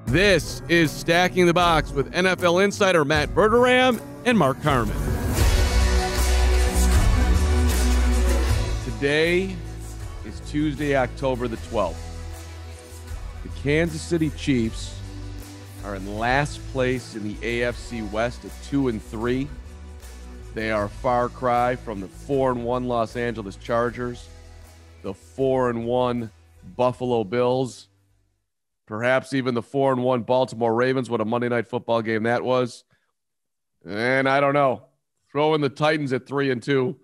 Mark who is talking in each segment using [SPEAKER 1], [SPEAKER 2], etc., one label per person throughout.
[SPEAKER 1] This is Stacking the Box with NFL insider Matt Verderame and Mark Carman. Today is Tuesday, October the 12th. The Kansas City Chiefs are in last place in the AFC West at 2-3. They are a far cry from the 4-1 Los Angeles Chargers, the 4-1 Buffalo Bills, perhaps even the 4-1 Baltimore Ravens. What a Monday Night Football game that was. And I don't know. Throw in the Titans at 3-2.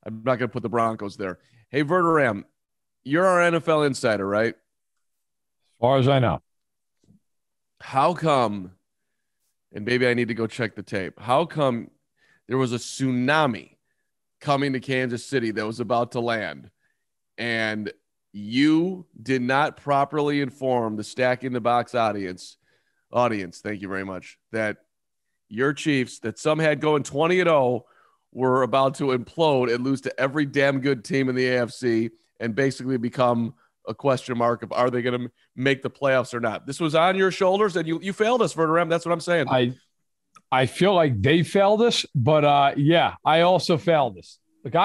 [SPEAKER 1] I'm not going to put the Broncos there. Hey, Verderame, you're our NFL insider, right?
[SPEAKER 2] As far as I know.
[SPEAKER 1] How come, and maybe I need to go check the tape, how come there was a tsunami coming to Kansas City that was about to land, and you did not properly inform the Stacking the Box audience, thank you very much, that your Chiefs, that some had going 20-0, were about to implode and lose to every damn good team in the AFC and basically become a question mark of are they going to make the playoffs or not? This was on your shoulders, and you failed us, Verderame. That's what I'm saying.
[SPEAKER 2] I feel like they failed us, but yeah, I also failed us. Like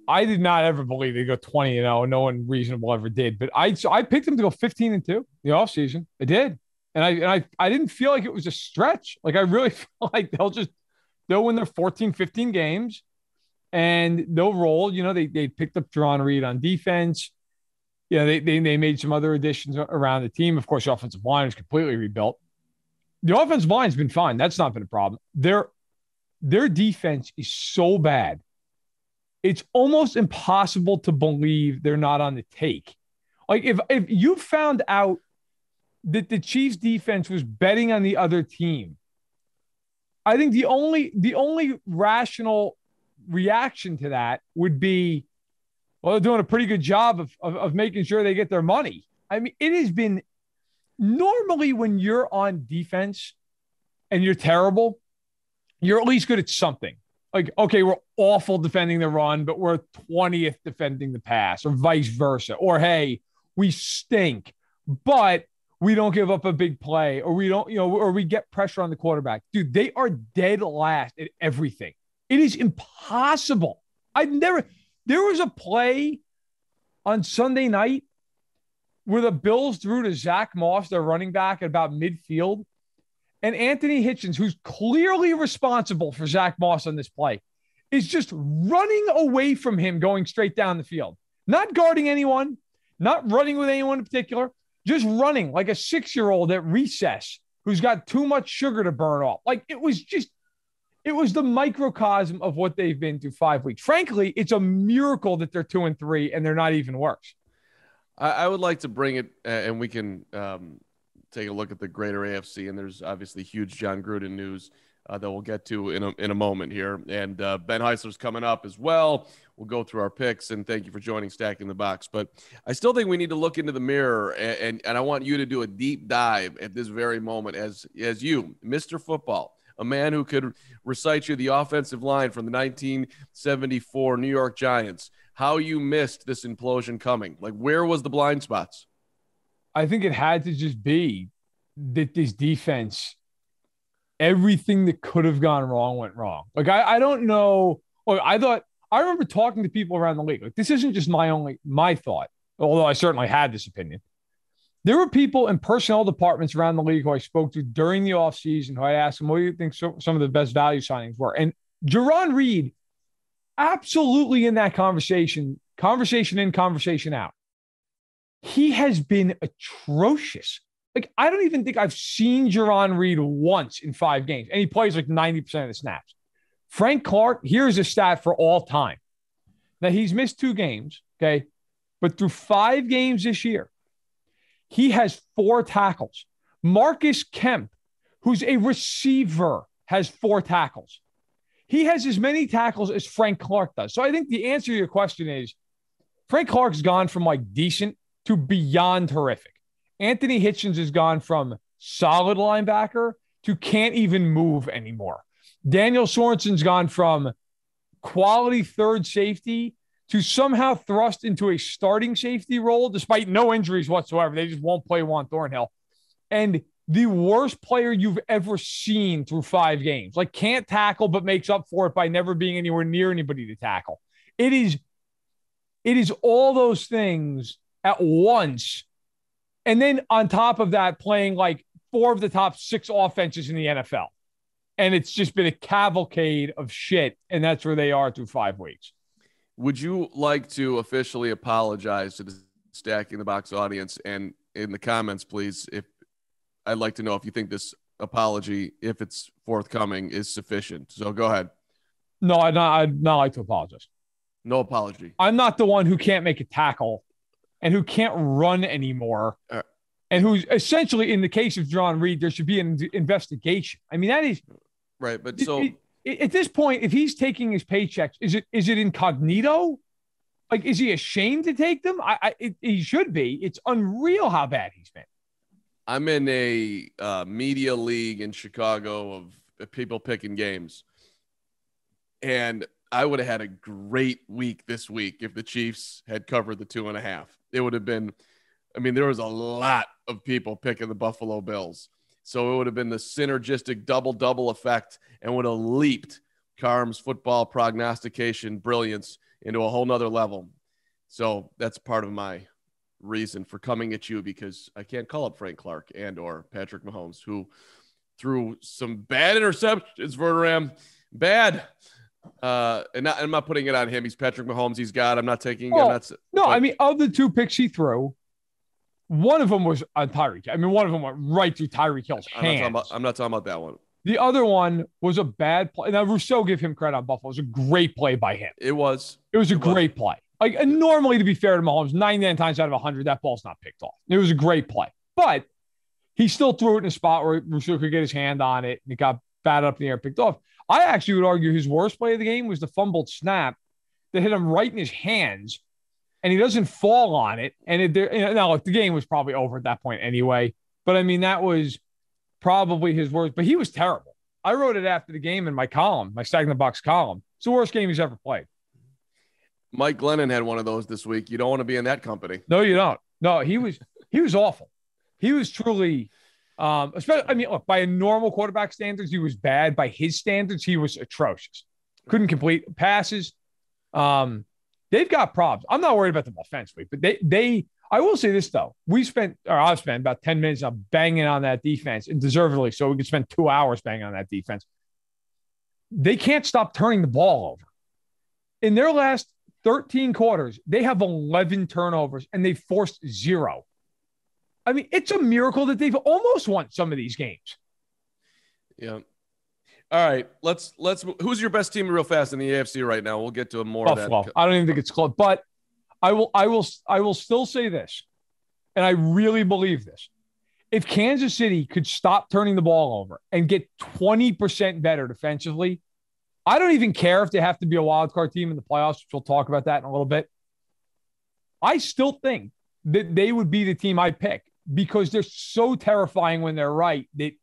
[SPEAKER 2] I did not ever believe they'd go 20-0. No one reasonable ever did. But I picked them to go 15-2 the offseason. I did. And I didn't feel like it was a stretch. Like I really feel like they'll win their 14, 15 games and they'll roll. You know, they picked up Jon Gruden on defense. You know, they made some other additions around the team. Of course, the offensive line is completely rebuilt. The offensive line's been fine. That's not been a problem. Their defense is so bad. It's almost impossible to believe they're not on the take. Like if you found out that the Chiefs defense was betting on the other team, I think the only rational reaction to that would be, well, they're doing a pretty good job of making sure they get their money. I mean, it has been normally when you're on defense and you're terrible, you're at least good at something. Like, okay, we're awful defending the run, but we're 20th defending the pass, or vice versa. Or, hey, we stink, but we don't give up a big play, or we don't, or we get pressure on the quarterback. Dude, they are dead last at everything. It is impossible. There was a play on Sunday night where the Bills threw to Zach Moss, their running back, at about midfield. And Anthony Hitchens, who's clearly responsible for Zach Moss on this play, is just running away from him going straight down the field. Not guarding anyone, not running with anyone in particular, just running like a 6-year-old at recess who's got too much sugar to burn off. Like it was the microcosm of what they've been through 5 weeks. Frankly, it's a miracle that they're 2-3 and they're not even worse.
[SPEAKER 1] I would like to bring it, and we can take a look at the greater AFC, and there's obviously huge Jon Gruden news that we'll get to in a moment here. And Ben Heisler's coming up as well. We'll go through our picks, and thank you for joining Stacking the Box. But I still think we need to look into the mirror, and I want you to do a deep dive at this very moment as you, Mr. Football, a man who could recite you the offensive line from the 1974 New York Giants, how you missed this implosion coming. Like, where was the blind spots?
[SPEAKER 2] I think it had to just be that this defense, everything that could have gone wrong went wrong. Like, I don't know. Look, I remember talking to people around the league. Like, this isn't just my thought, although I certainly had this opinion. There were people in personnel departments around the league who I spoke to during the offseason who I asked them, what do you think some of the best value signings were? And Jon Gruden, absolutely in that conversation in, conversation out. He has been atrocious. Like, I don't even think I've seen Jon Gruden once in 5 games, and he plays like 90% of the snaps. Frank Clark, here's a stat for all time. Now, he's missed 2 games, okay? But through 5 games this year, he has 4 tackles. Marcus Kemp, who's a receiver, has 4 tackles. He has as many tackles as Frank Clark does. So I think the answer to your question is Frank Clark's gone from like decent to beyond horrific. Anthony Hitchens has gone from solid linebacker to can't even move anymore. Daniel Sorensen's gone from quality third safety to somehow thrust into a starting safety role despite no injuries whatsoever. They just won't play Juan Thornhill. and the worst player you've ever seen through 5 games. Like, can't tackle, but makes up for it by never being anywhere near anybody to tackle. It is all those things at once. And then on top of that, playing like 4 of the top 6 offenses in the NFL. And it's just been a cavalcade of shit. And that's where they are through 5 weeks.
[SPEAKER 1] Would you like to officially apologize to the Stacking the Box audience? And in the comments, please, if I'd like to know if you think this apology, if it's forthcoming, is sufficient. So go ahead.
[SPEAKER 2] No, I'd not like to apologize.
[SPEAKER 1] No apology.
[SPEAKER 2] I'm not the one who can't make a tackle and who can't run anymore. And who's essentially, in the case of John Reed, there should be an investigation. I mean, that is
[SPEAKER 1] right. But so
[SPEAKER 2] at this point, if he's taking his paychecks, is it incognito? Like, is he ashamed to take them? He should be. It's unreal how bad he's been.
[SPEAKER 1] I'm in a media league in Chicago of people picking games. And I would have had a great week this week if the Chiefs had covered the 2.5. It would have been, I mean, there was a lot of people picking the Buffalo Bills. So it would have been the synergistic double-double effect and would have leaped Carm's football prognostication brilliance into a whole nother level. So that's part of my reason for coming at you, because I can't call up Frank Clark and or Patrick Mahomes, who threw some bad interceptions, Verderame. Bad. And I'm not putting it on him. He's Patrick Mahomes. He's God. I'm not taking.
[SPEAKER 2] I mean, of the 2 picks he threw, one of them was on Tyreek. I mean, one of them went right through Tyreek Hill's hands.
[SPEAKER 1] I'm not talking about that one.
[SPEAKER 2] The other one was a bad play. Now, Rousseau, give him credit on Buffalo. It was a great play by him.
[SPEAKER 1] It was
[SPEAKER 2] a great play. Like, and normally, to be fair to Mahomes, 99 times out of 100, that ball's not picked off. It was a great play. But he still threw it in a spot where Rousseau could get his hand on it, and it got batted up in the air, picked off. I actually would argue his worst play of the game was the fumbled snap that hit him right in his hands, and he doesn't fall on it. And now, the game was probably over at that point anyway. But, I mean, that was probably his worst. But he was terrible. I wrote it after the game in my column, my Stacking the Box column. It's the worst game he's ever played.
[SPEAKER 1] Mike Glennon had one of those this week. You don't want to be in that company.
[SPEAKER 2] No, you don't. No, he was awful. He was truly, especially, I mean, look, by a normal quarterback standards, he was bad. By his standards, he was atrocious. Couldn't complete passes. They've got problems. I'm not worried about them offensively, but I will say this though. I've spent about 10 minutes on banging on that defense, and deservedly so. We could spend 2 hours banging on that defense. They can't stop turning the ball over. In their last 13 quarters, they have 11 turnovers and they forced 0. I mean, it's a miracle that they've almost won some of these games.
[SPEAKER 1] Yeah. All right. Let's who's your best team real fast in the AFC right now? We'll get to more
[SPEAKER 2] Buffalo.
[SPEAKER 1] of that.
[SPEAKER 2] I don't even think it's close, but I will still say this, and I really believe this. If Kansas City could stop turning the ball over and get 20% better defensively, I don't even care if they have to be a wild card team in the playoffs, which we'll talk about that in a little bit. I still think that they would be the team I pick because they're so terrifying when they're right that,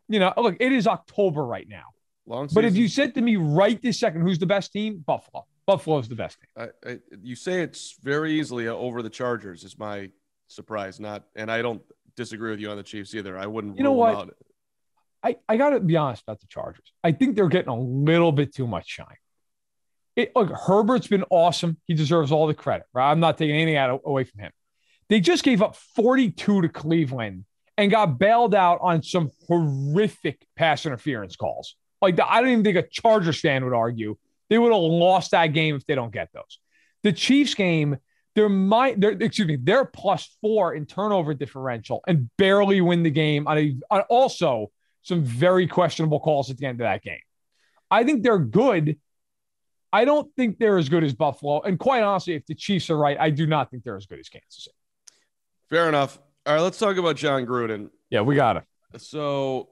[SPEAKER 2] look, it is October right now. But if you said to me right this second, who's the best team? Buffalo. Buffalo is the best team.
[SPEAKER 1] You say it's very easily over the Chargers is my surprise. And I don't disagree with you on the Chiefs either. I wouldn't rule them out.
[SPEAKER 2] I got to be honest about the Chargers. I think they're getting a little bit too much shine. Look, Herbert's been awesome. He deserves all the credit, right? I'm not taking anything away from him. They just gave up 42 to Cleveland and got bailed out on some horrific pass interference calls. Like, I don't even think a Chargers fan would argue they would have lost that game if they don't get those. The Chiefs game, they're +4 in turnover differential and barely win the game on also some very questionable calls at the end of that game. I think they're good. I don't think they're as good as Buffalo. And quite honestly, if the Chiefs are right, I do not think they're as good as Kansas City.
[SPEAKER 1] Fair enough. All right, let's talk about Jon Gruden.
[SPEAKER 2] Yeah, we got it.
[SPEAKER 1] So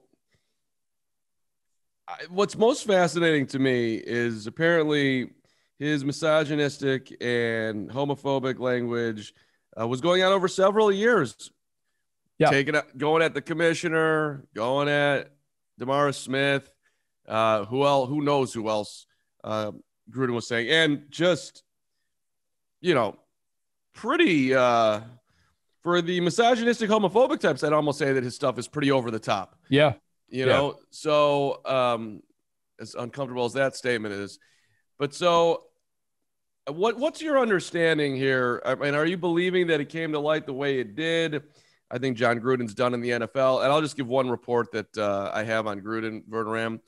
[SPEAKER 1] what's most fascinating to me is apparently his misogynistic and homophobic language was going on over several years. Yeah, going at the commissioner, going at DeMaurice Smith, who knows who else Gruden was saying, and just pretty For the misogynistic, homophobic types, I'd almost say that his stuff is pretty over the top.
[SPEAKER 2] Yeah.
[SPEAKER 1] You know, so as uncomfortable as that statement is. But so what's your understanding here? I mean, are you believing that it came to light the way it did? I think Jon Gruden's done in the NFL. And I'll just give one report that I have on Gruden, Verderame,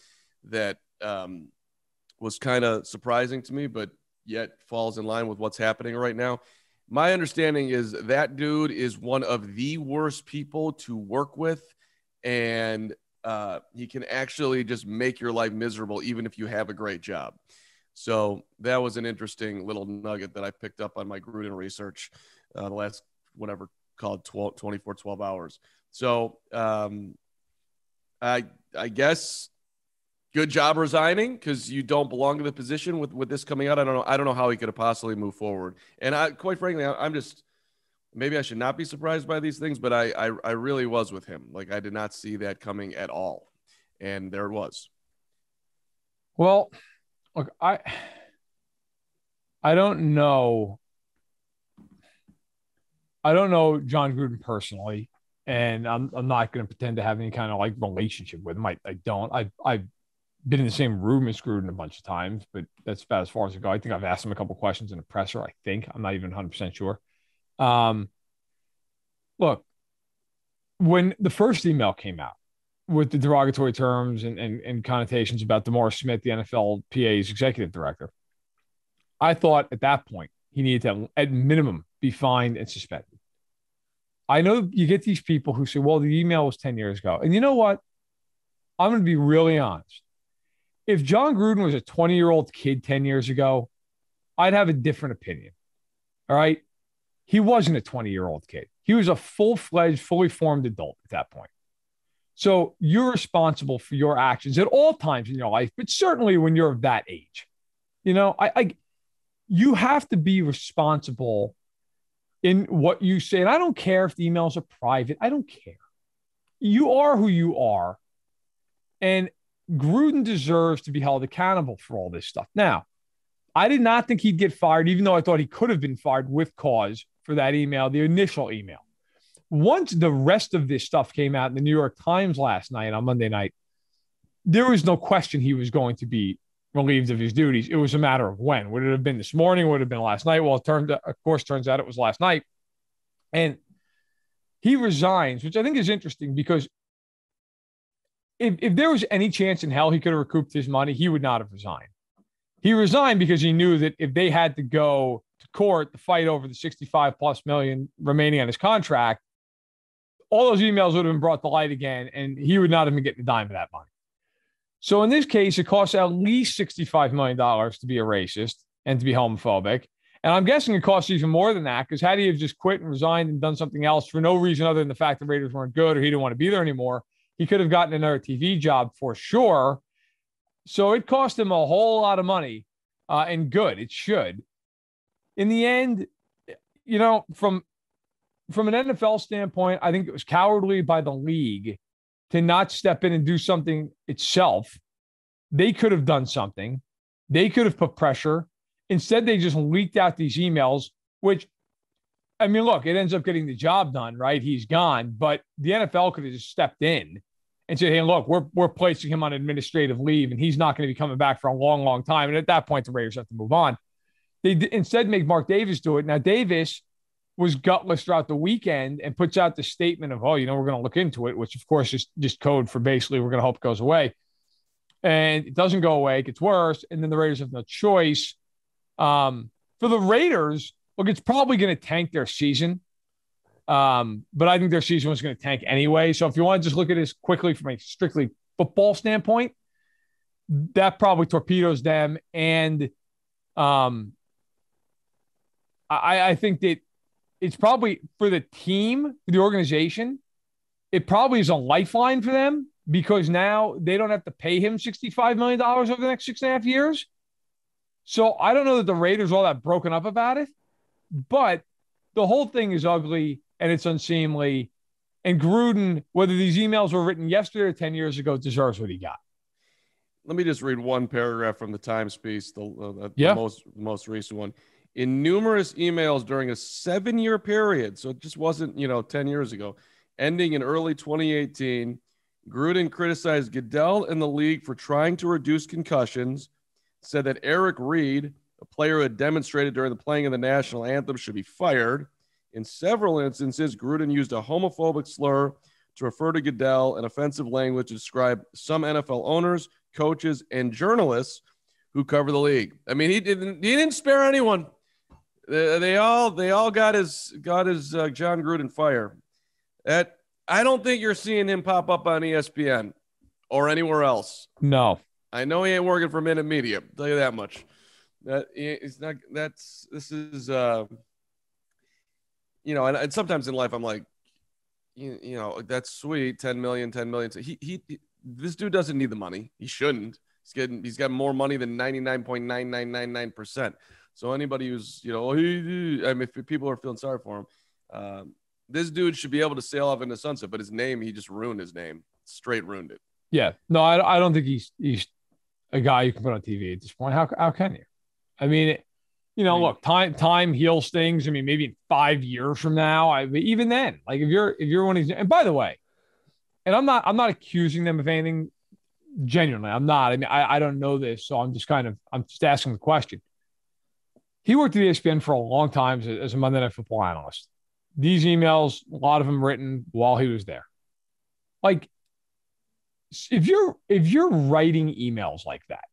[SPEAKER 1] that was kind of surprising to me, but yet falls in line with what's happening right now. My understanding is that dude is one of the worst people to work with, and he can actually just make your life miserable even if you have a great job. So that was an interesting little nugget that I picked up on my Gruden research the last, whatever, called 12 hours. So I guess good job resigning, because you don't belong to the position with this coming out. I don't know how he could have possibly moved forward. And quite frankly, I'm just, maybe I should not be surprised by these things, but I really was with him. Like, I did not see that coming at all. And there it was.
[SPEAKER 2] Well, look, I don't know. I don't know Jon Gruden personally, and I'm not going to pretend to have any kind of like relationship with him. I don't. I've been in the same room as Gruden a bunch of times, but that's about as far as I go. I think I've asked him a couple questions in the presser. I think I'm not even 100% sure. Look, when the first email came out with the derogatory terms and connotations about DeMaurice Smith, the NFLPA's executive director, I thought at that point he needed to, at minimum, be fined and suspended. I know you get these people who say, well, the email was 10 years ago. And you know what? I'm going to be really honest. If Jon Gruden was a 20-year-old kid 10 years ago, I'd have a different opinion. All right? He wasn't a 20-year-old kid. He was a full-fledged, fully formed adult at that point. So you're responsible for your actions at all times in your life, but certainly when you're of that age. You know, you have to be responsible in what you say. And I don't care if the emails are private. I don't care. You are who you are. And Gruden deserves to be held accountable for all this stuff. Now, I did not think he'd get fired, even though I thought he could have been fired with cause for that email, the initial email. Once the rest of this stuff came out in the New York Times last night, on Monday night, there was no question he was going to be relieved of his duties. It was a matter of when. Would it have been this morning? Would it have been last night? Well, turns out it was last night. And he resigns, which I think is interesting, because if there was any chance in hell he could have recouped his money, he would not have resigned. He resigned because he knew that if they had to go to court to fight over the $65+ million remaining on his contract, all those emails would have been brought to light again, and he would not have been getting a dime of that money. So in this case, it costs at least $65 million to be a racist and to be homophobic. And I'm guessing it costs even more than that, because had he have just quit and resigned and done something else for no reason other than the fact the Raiders weren't good or he didn't want to be there anymore, he could have gotten another TV job for sure. So it cost him a whole lot of money, and good, it should. In the end, you know, from an NFL standpoint, I think it was cowardly by the league to not step in and do something itself. They could have done something. They could have put pressure. Instead, they just leaked out these emails, which, I mean, look, it ends up getting the job done, right? He's gone, but the NFL could have just stepped in and said, hey, look, we're placing him on administrative leave, and he's not going to be coming back for a long, long time. And at that point, the Raiders have to move on. They instead make Mark Davis do it. Now, Davis was gutless throughout the weekend and puts out the statement of, oh, you know, we're going to look into it, which, of course, is just code for basically we're going to hope it goes away. And it doesn't go away. It gets worse. And then the Raiders have no choice. For the Raiders, look, it's probably going to tank their season. But I think their season was going to tank anyway. So if you want to just look at this quickly from a strictly football standpoint, that probably torpedoes them. And I think that it's probably for the team, for the organization, it probably is a lifeline for them, because now they don't have to pay him $65 million over the next 6.5 years. So I don't know that the Raiders are all that broken up about it, but the whole thing is ugly and it's unseemly. And Gruden, whether these emails were written yesterday or 10 years ago, deserves what he got.
[SPEAKER 1] Let me just read one paragraph from the Times piece, the most recent one. In numerous emails during a 7-year period, so it just wasn't, 10 years ago, ending in early 2018, Gruden criticized Goodell and the league for trying to reduce concussions, said that Eric Reed, a player who had demonstrated during the playing of the national anthem, should be fired. In several instances, Gruden used a homophobic slur to refer to Goodell and offensive language to describe some NFL owners, coaches, and journalists who cover the league. I mean, he didn't spare anyone. They all got his Jon Gruden fire. I don't think you're seeing him pop up on ESPN or anywhere else.
[SPEAKER 2] No,
[SPEAKER 1] I know he ain't working for Minute Media. I'll tell you that much. It's not. This is and sometimes in life I'm like, that's sweet. 10 million. This dude doesn't need the money. He shouldn't. He's got more money than 99.9999%. So anybody who's, if people are feeling sorry for him, this dude should be able to sail off into sunset. But his name, he just ruined his name. Straight ruined it.
[SPEAKER 2] Yeah. No, I don't think he's a guy you can put on TV at this point. How can you? I mean, look, time heals things. I mean, maybe in 5 years from now, even then, like if you're one of these, and by the way, and I'm not accusing them of anything. Genuinely, I'm not. I mean, I don't know this, so I'm just asking the question. He worked at ESPN for a long time as a Monday Night Football analyst. These emails, a lot of them written while he was there. Like, if you're writing emails like that,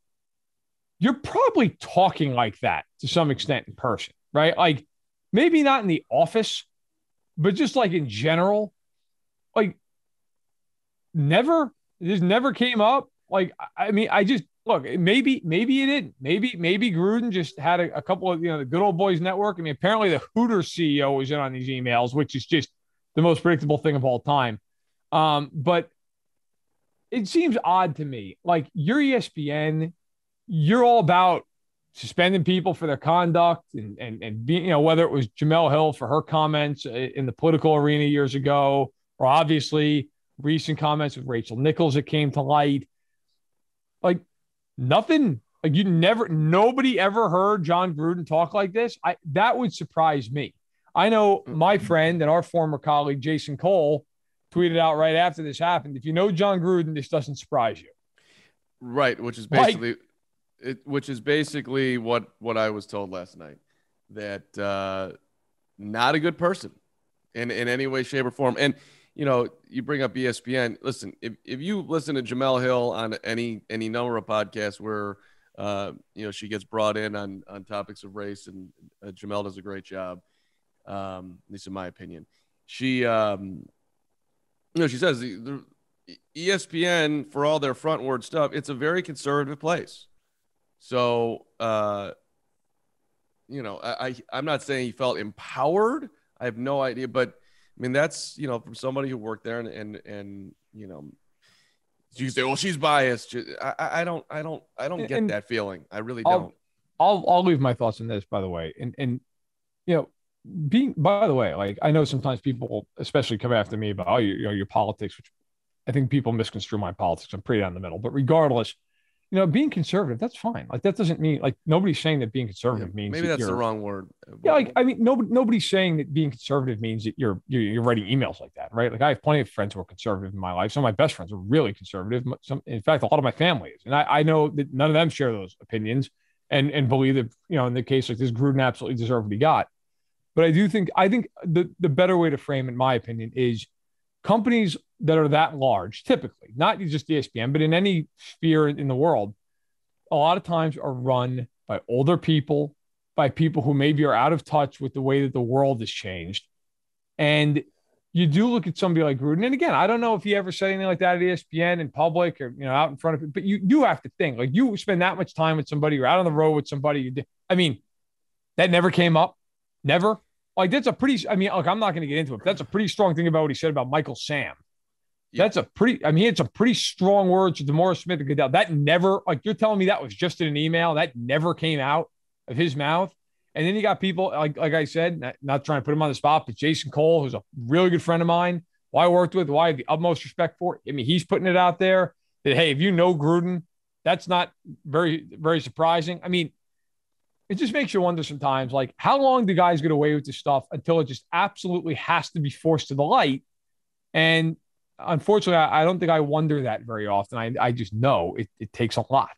[SPEAKER 2] you're probably talking like that to some extent in person, right? Like, maybe not in the office, but just like in general, like it just never came up. Like, I mean, look, maybe it didn't. Maybe Gruden just had a couple of, the Good Old Boys Network. I mean, apparently the Hooters CEO was in on these emails, which is just the most predictable thing of all time. But it seems odd to me. Like, you're ESPN, you're all about suspending people for their conduct and being, whether it was Jamel Hill for her comments in the political arena years ago, or obviously recent comments with Rachel Nichols that came to light. Like, nothing, like nobody ever heard Jon Gruden talk like this. That would surprise me. I know my friend and our former colleague, Jason Cole, tweeted out right after this happened, if you know Jon Gruden, this doesn't surprise you.
[SPEAKER 1] Right. Which is basically what I was told last night, that not a good person in any way, shape, or form. And, you bring up ESPN. Listen, if you listen to Jamel Hill on any number of podcasts where, she gets brought in on topics of race, and Jamel does a great job, at least in my opinion. She, she says the ESPN, for all their frontward stuff, it's a very conservative place. So, I'm not saying he felt empowered. I have no idea, but I mean, that's, from somebody who worked there and you say, well, she's biased. I don't get that feeling. I really don't.
[SPEAKER 2] I'll leave my thoughts on this, by the way. And by the way, like, I know sometimes people, especially, come after me about, your politics, which I think people misconstrue my politics. I'm pretty down the middle, but regardless, being conservative, that's fine. Like, that doesn't mean, like, nobody's saying that being conservative means
[SPEAKER 1] maybe that's the wrong word.
[SPEAKER 2] Yeah, like, I mean, nobody's saying that being conservative means that you're writing emails like that, right? Like, I have plenty of friends who are conservative in my life. Some of my best friends are really conservative. In fact, a lot of my family is, and I know that none of them share those opinions and believe that, in the case like this, Gruden absolutely deserved what he got. But I think the better way to frame, in my opinion, is companies that are that large, typically, not just ESPN, but in any sphere in the world, a lot of times are run by older people, by people who maybe are out of touch with the way that the world has changed. And you do look at somebody like Gruden. And again, I don't know if he ever said anything like that at ESPN in public or, out in front of it, but you do have to think, like, you spend that much time with somebody, you're out on the road with somebody. I mean, that never came up. Never. Like, that's a pretty, I mean, look, I'm not going to get into it, but that's a pretty strong thing about what he said about Michael Sam. Yeah. That's it's a pretty strong word to DeMaurice Smith and Goodell. That never, like, you're telling me that was just in an email. That never came out of his mouth. And then you got people, like I said, not trying to put him on the spot, but Jason Cole, who's a really good friend of mine, who I worked with, who I have the utmost respect for. I mean, he's putting it out there that, hey, if you know Gruden, that's not very, very surprising. I mean, it just makes you wonder sometimes, like, how long do guys get away with this stuff until it just absolutely has to be forced to the light? And unfortunately, I don't think I wonder that very often. I just know it takes a lot.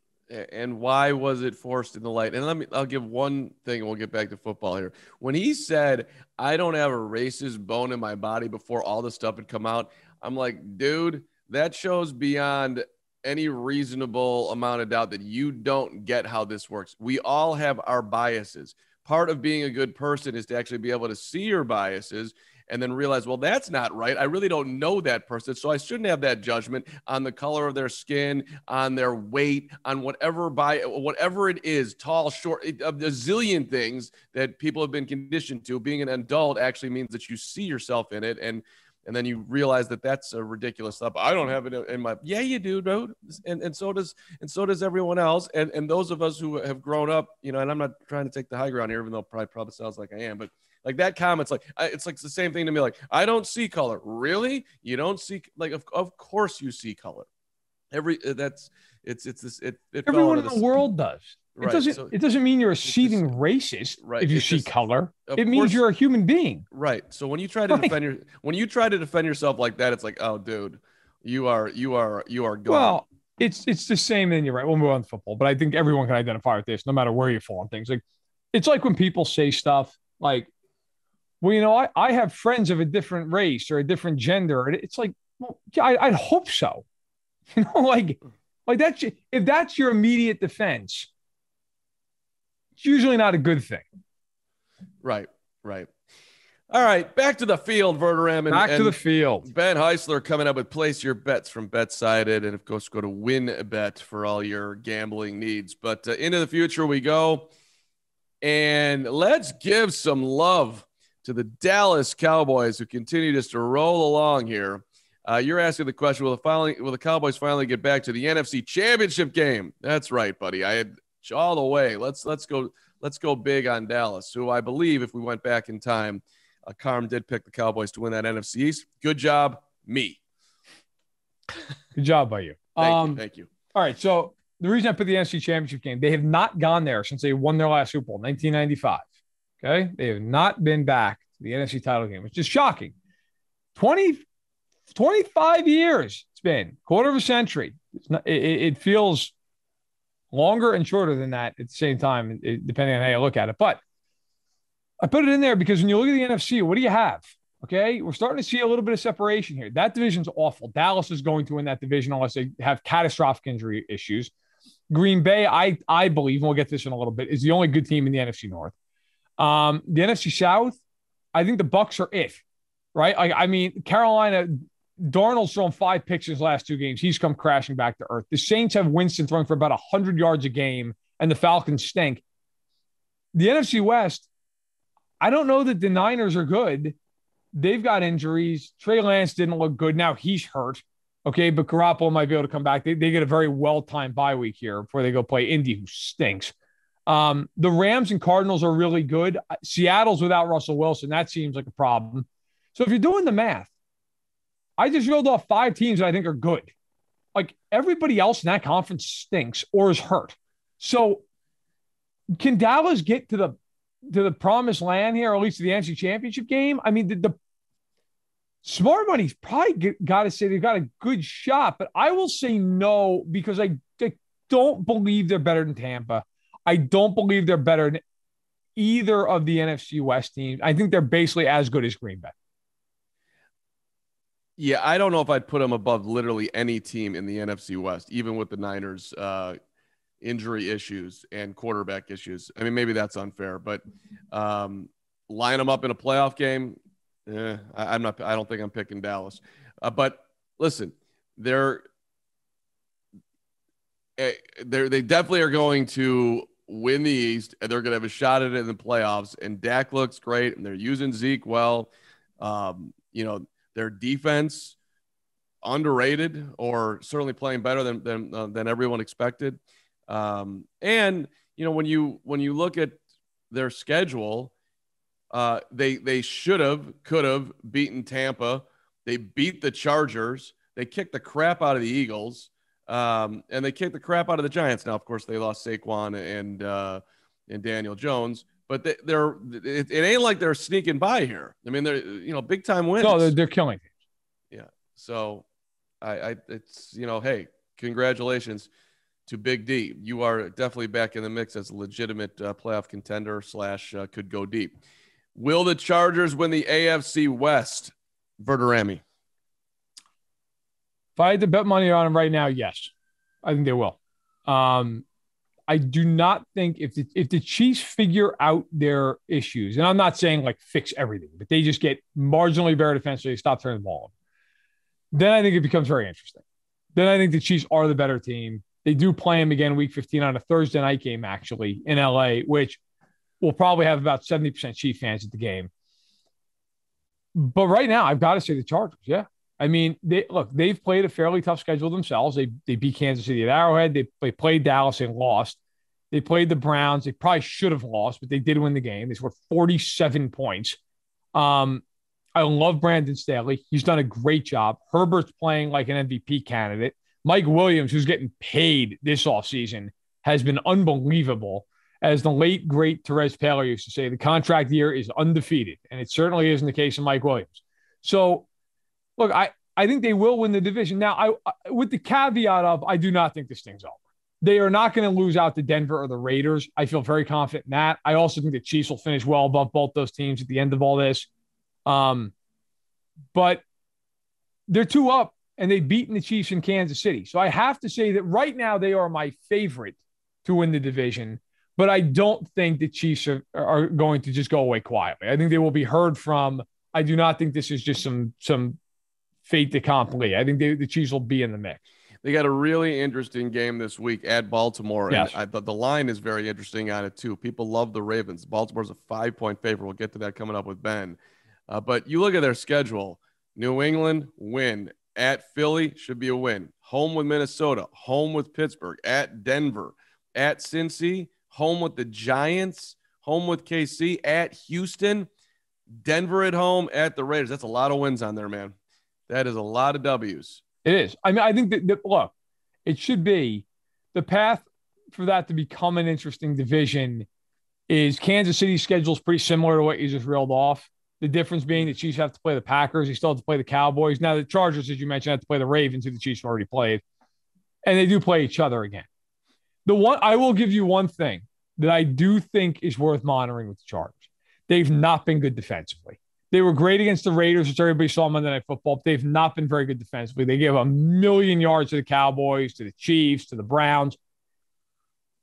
[SPEAKER 1] And why was it forced in the light? And I'll give one thing and we'll get back to football here. When he said, I don't have a racist bone in my body before all the stuff had come out, I'm like, dude, that shows beyond any reasonable amount of doubt that you don't get how this works. We all have our biases. Part of being a good person is to actually be able to see your biases and then realize, well, that's not right. I really don't know that person, so I shouldn't have that judgment on the color of their skin, on their weight, on whatever it is, tall, short, a zillion things that people have been conditioned to. Being an adult actually means that you see yourself in it, and then you realize that that's a ridiculous stuff. I don't have it in my. Yeah, you do, dude, and so does everyone else, and those of us who have grown up, and I'm not trying to take the high ground here, even though it probably sounds like I am, but. Like that comment's like, it's like the same thing to me. Like, I don't see color. Really? You don't see, like, of course you see color. Everyone in
[SPEAKER 2] the world does. Right. It doesn't mean you're a seething racist if you see color. It means you're a human being.
[SPEAKER 1] Right. So when you try to defend yourself like that, it's like, oh, dude, you are gone.
[SPEAKER 2] Well, it's the same. And you're right. We'll move on to football, but I think everyone can identify with this, no matter where you fall on things. Like, it's like when people say stuff like, well, I have friends of a different race or a different gender. It's like, well, yeah, I'd hope so. Like that's, if that's your immediate defense, it's usually not a good thing.
[SPEAKER 1] Right. All right, back to the field, Verderame.
[SPEAKER 2] Back to the field.
[SPEAKER 1] Ben Heisler coming up with Place Your Bets from BetSided. And, of course, go to WinBet for all your gambling needs. But into the future we go. And let's give some love to the Dallas Cowboys, who continue just to roll along here. You're asking the question, will the Cowboys finally get back to the NFC Championship game? That's right, buddy. I had all the way. Let's go big on Dallas, who I believe, if we went back in time, Carm did pick the Cowboys to win that NFC East. Good job, me.
[SPEAKER 2] Good job by you.
[SPEAKER 1] Thank you.
[SPEAKER 2] All right, so the reason I put the NFC Championship game, they have not gone there since they won their last Super Bowl, 1995. Okay, they have not been back to the NFC title game, which is shocking. 25 years it's been, quarter of a century. It feels longer and shorter than that at the same time, depending on how you look at it. But I put it in there because when you look at the NFC, what do you have? Okay, we're starting to see a little bit of separation here. That division's awful. Dallas is going to win that division unless they have catastrophic injury issues. Green Bay, I believe, and we'll get this in a little bit, is the only good team in the NFC North. The NFC South, I think the Bucs are it, right? I mean, Carolina, Darnold's thrown 5 picks in his last 2 games. He's come crashing back to earth. The Saints have Winston throwing for about 100 yards a game, and the Falcons stink. The NFC West, I don't know that the Niners are good. They've got injuries. Trey Lance didn't look good. Now he's hurt. Okay, but Garoppolo might be able to come back. They get a very well-timed bye week here before they go play Indy, who stinks. The Rams and Cardinals are really good. Seattle's without Russell Wilson. That seems like a problem. So if you're doing the math, I just rolled off 5 teams that I think are good. Like, everybody else in that conference stinks or is hurt. So can Dallas get to the promised land here, or at least to the NFC Championship game? I mean, the smart money's probably got to say they've got a good shot, but I will say no because I don't believe they're better than Tampa. I don't believe they're better than either of the NFC West teams. I think they're basically as good as Green Bay.
[SPEAKER 1] Yeah, I don't know if I'd put them above literally any team in the NFC West, even with the Niners' injury issues and quarterback issues. I mean, maybe that's unfair, but line them up in a playoff game, I don't think I'm picking Dallas. But listen, they definitely are going to win the East, and they're going to have a shot at it in the playoffs. And Dak looks great, and they're using Zeke well. Their defense underrated, or certainly playing better than everyone expected. And when you look at their schedule, they could have beaten Tampa. They beat the Chargers. They kicked the crap out of the Eagles, and they kicked the crap out of the Giants. Now, of course, they lost Saquon in Daniel Jones, but it ain't like they're sneaking by here. I mean, they're big time wins.
[SPEAKER 2] No, they're killing teams.
[SPEAKER 1] Yeah. So it's hey, congratulations to Big D. You are definitely back in the mix as a legitimate playoff contender / could go deep. Will the Chargers win the AFC West? Verderame.
[SPEAKER 2] If I had to bet money on them right now, yes, I think they will. I do not think if the Chiefs figure out their issues, and I'm not saying like fix everything, but they just get marginally better defensively, stop turning the ball over, then I think it becomes very interesting. Then I think the Chiefs are the better team. They do play them again week 15 on a Thursday night game, actually, in LA, which will probably have about 70% Chief fans at the game. But right now, I've got to say the Chargers, yeah. I mean, they've played a fairly tough schedule themselves. They beat Kansas City at Arrowhead. They played Dallas and lost. They played the Browns. They probably should have lost, but they did win the game. They scored 47 points. I love Brandon Staley. He's done a great job. Herbert's playing like an MVP candidate. Mike Williams, who's getting paid this offseason, has been unbelievable. As the late, great Therese Taylor used to say, the contract year is undefeated, and it certainly isn't the case of Mike Williams. So, look, I think they will win the division. Now, I with the caveat of I do not think this thing's over. They are not going to lose out to Denver or the Raiders. I feel very confident in that. I also think the Chiefs will finish well above both those teams at the end of all this. But they're 2 up, and they've beaten the Chiefs in Kansas City. So I have to say that right now they are my favorite to win the division. But I don't think the Chiefs are going to just go away quietly. I think they will be heard from. I do not think this is just some fait accompli. I think the Chiefs will be in the mix.
[SPEAKER 1] They got a really interesting game this week at Baltimore.
[SPEAKER 2] Yes.
[SPEAKER 1] And the line is very interesting on it, too. People love the Ravens. Baltimore's a 5-point favorite. We'll get to that coming up with Ben. But you look at their schedule. New England, win. At Philly, should be a win. Home with Minnesota. Home with Pittsburgh. At Denver. At Cincy. Home with the Giants. Home with KC. At Houston. Denver at home. At the Raiders. That's a lot of wins on there, man. That is a lot of W's.
[SPEAKER 2] It is. I mean, I think that look, it should be the path for that to become an interesting division is Kansas City's schedule is pretty similar to what you just reeled off. The difference being the Chiefs have to play the Packers. They still have to play the Cowboys. Now, the Chargers, as you mentioned, have to play the Ravens, who the Chiefs have already played. And they do play each other again. I will give you one thing that I do think is worth monitoring with the Chargers. They've not been good defensively. They were great against the Raiders, which everybody saw Monday Night Football. But they've not been very good defensively. They gave 1,000,000 yards to the Cowboys, to the Chiefs, to the Browns.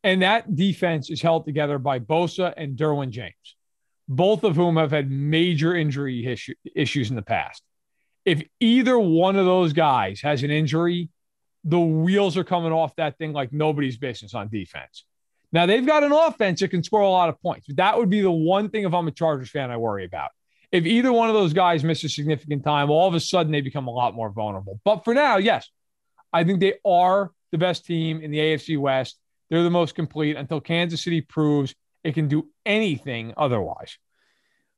[SPEAKER 2] And that defense is held together by Bosa and Derwin James, both of whom have had major injury issues in the past. If either one of those guys has an injury, the wheels are coming off that thing like nobody's business on defense. Now, they've got an offense that can score a lot of points. But that would be the one thing, if I'm a Chargers fan, I worry about. If either one of those guys misses significant time, all of a sudden they become a lot more vulnerable. But for now, yes, I think they are the best team in the AFC West. They're the most complete until Kansas City proves it can do anything otherwise.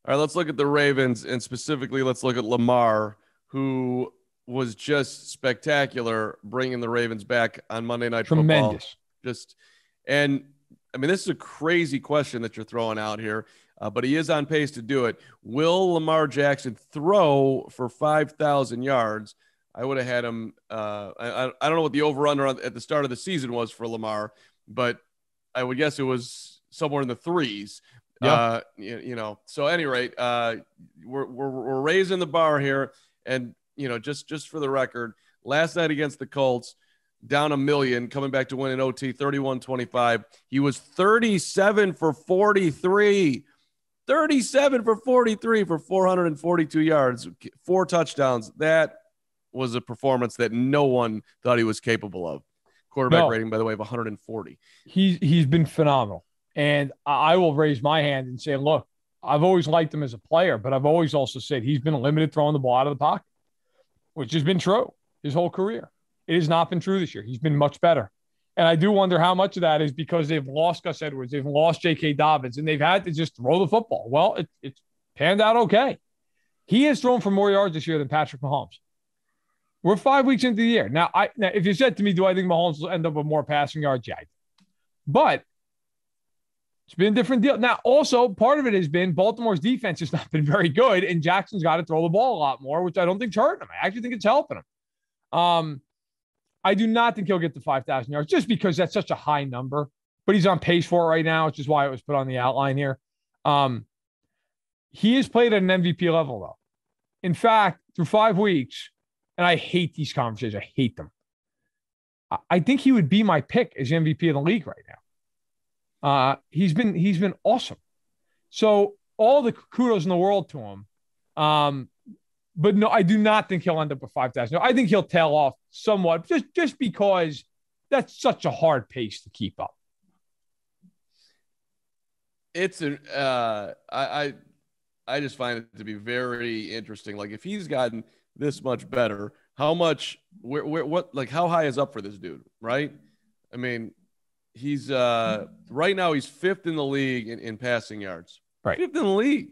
[SPEAKER 1] All right, let's look at the Ravens, and specifically let's look at Lamar, who was just spectacular bringing the Ravens back on Monday Night Football.
[SPEAKER 2] Tremendous.
[SPEAKER 1] This is a crazy question that you're throwing out here. But he is on pace to do it. Will Lamar Jackson throw for 5,000 yards? I would have had him. I don't know what the over-under at the start of the season was for Lamar, but I would guess it was somewhere in the threes.
[SPEAKER 2] Yeah.
[SPEAKER 1] So at any rate, we're raising the bar here. And, just for the record, last night against the Colts, down 1,000,000, coming back to win in OT, 31-25. He was 37 for 43. 37 for 43 for 442 yards, 4 touchdowns. That was a performance that no one thought he was capable of. Quarterback rating, by the way, of 140.
[SPEAKER 2] He's been phenomenal. And I will raise my hand and say, look, I've always liked him as a player, but I've always also said he's been limited throwing the ball out of the pocket, which has been true his whole career. It has not been true this year. He's been much better. And I do wonder how much of that is because they've lost Gus Edwards, they've lost J.K. Dobbins, and they've had to just throw the football. Well, it's panned out okay. He has thrown for more yards this year than Patrick Mahomes. We're 5 weeks into the year. Now, if you said to me, do I think Mahomes will end up with more passing yards? Yeah. But It's been a different deal. Now, also, part of it has been Baltimore's defense has not been very good, and Jackson's got to throw the ball a lot more, which I don't think's hurting him. I actually think it's helping him. I do not think he'll get to 5,000 yards just because that's such a high number, but he's on pace for it right now, which is why it was put on the outline here. He has played at an MVP level, though. In fact, through 5 weeks, and I hate these conversations. I hate them. I think he would be my pick as MVP of the league right now. He's been awesome. So all the kudos in the world to him. But no, I do not think he'll end up with 5,000. I think he'll tail off somewhat just because that's such a hard pace to keep up.
[SPEAKER 1] It's I just find it to be very interesting. Like, if he's gotten this much better, how much, what, like, how high is up for this dude, right? I mean, he's right now he's 5th in the league in passing yards,
[SPEAKER 2] right?
[SPEAKER 1] 5th in the league,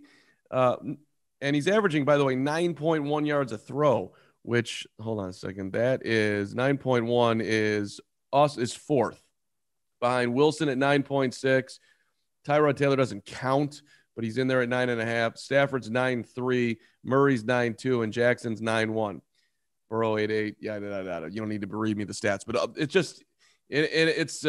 [SPEAKER 1] and he's averaging, by the way, 9.1 yards a throw. Which, hold on a second, that is 9.1 is 4th behind Wilson at 9.6. Tyrod Taylor doesn't count, but he's in there at 9.5. Stafford's 9.3, Murray's 9.2, and Jackson's 9.1. Burrow 8.8. Yeah, you don't need to read me the stats, but it's just it's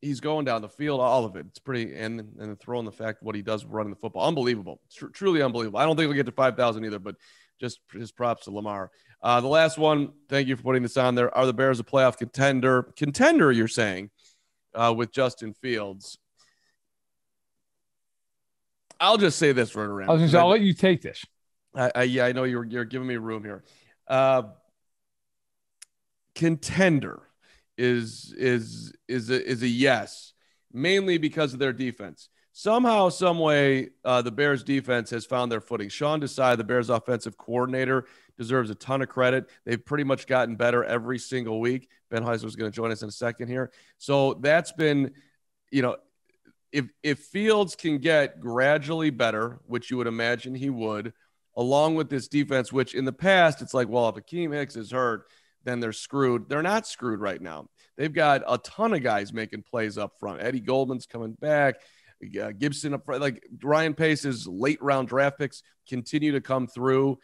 [SPEAKER 1] he's going down the field, all of it. It's pretty, and throwing the fact what he does running the football, unbelievable. It's truly unbelievable. I don't think we'll get to 5,000 either, but just his props to Lamar. The last one, thank you for putting this on there. Are the Bears a playoff contender? Contender, you're saying, with Justin Fields. I'll just say this, Verderame.
[SPEAKER 2] I'll let you take this.
[SPEAKER 1] I know you're giving me room here. Contender is a yes, mainly because of their defense. Somehow, some way, the Bears defense has found their footing. Sean Desai, the Bears offensive coordinator, deserves a ton of credit. They've pretty much gotten better every single week. Ben Heisler is going to join us in a second here. So that's been, if Fields can get gradually better, which you would imagine he would, along with this defense, which in the past, it's like, well, if Akeem Hicks is hurt, then they're screwed. They're not screwed right now. They've got a ton of guys making plays up front. Eddie Goldman's coming back. Gibson up front. Like, Ryan Pace's late round draft picks continue to come through.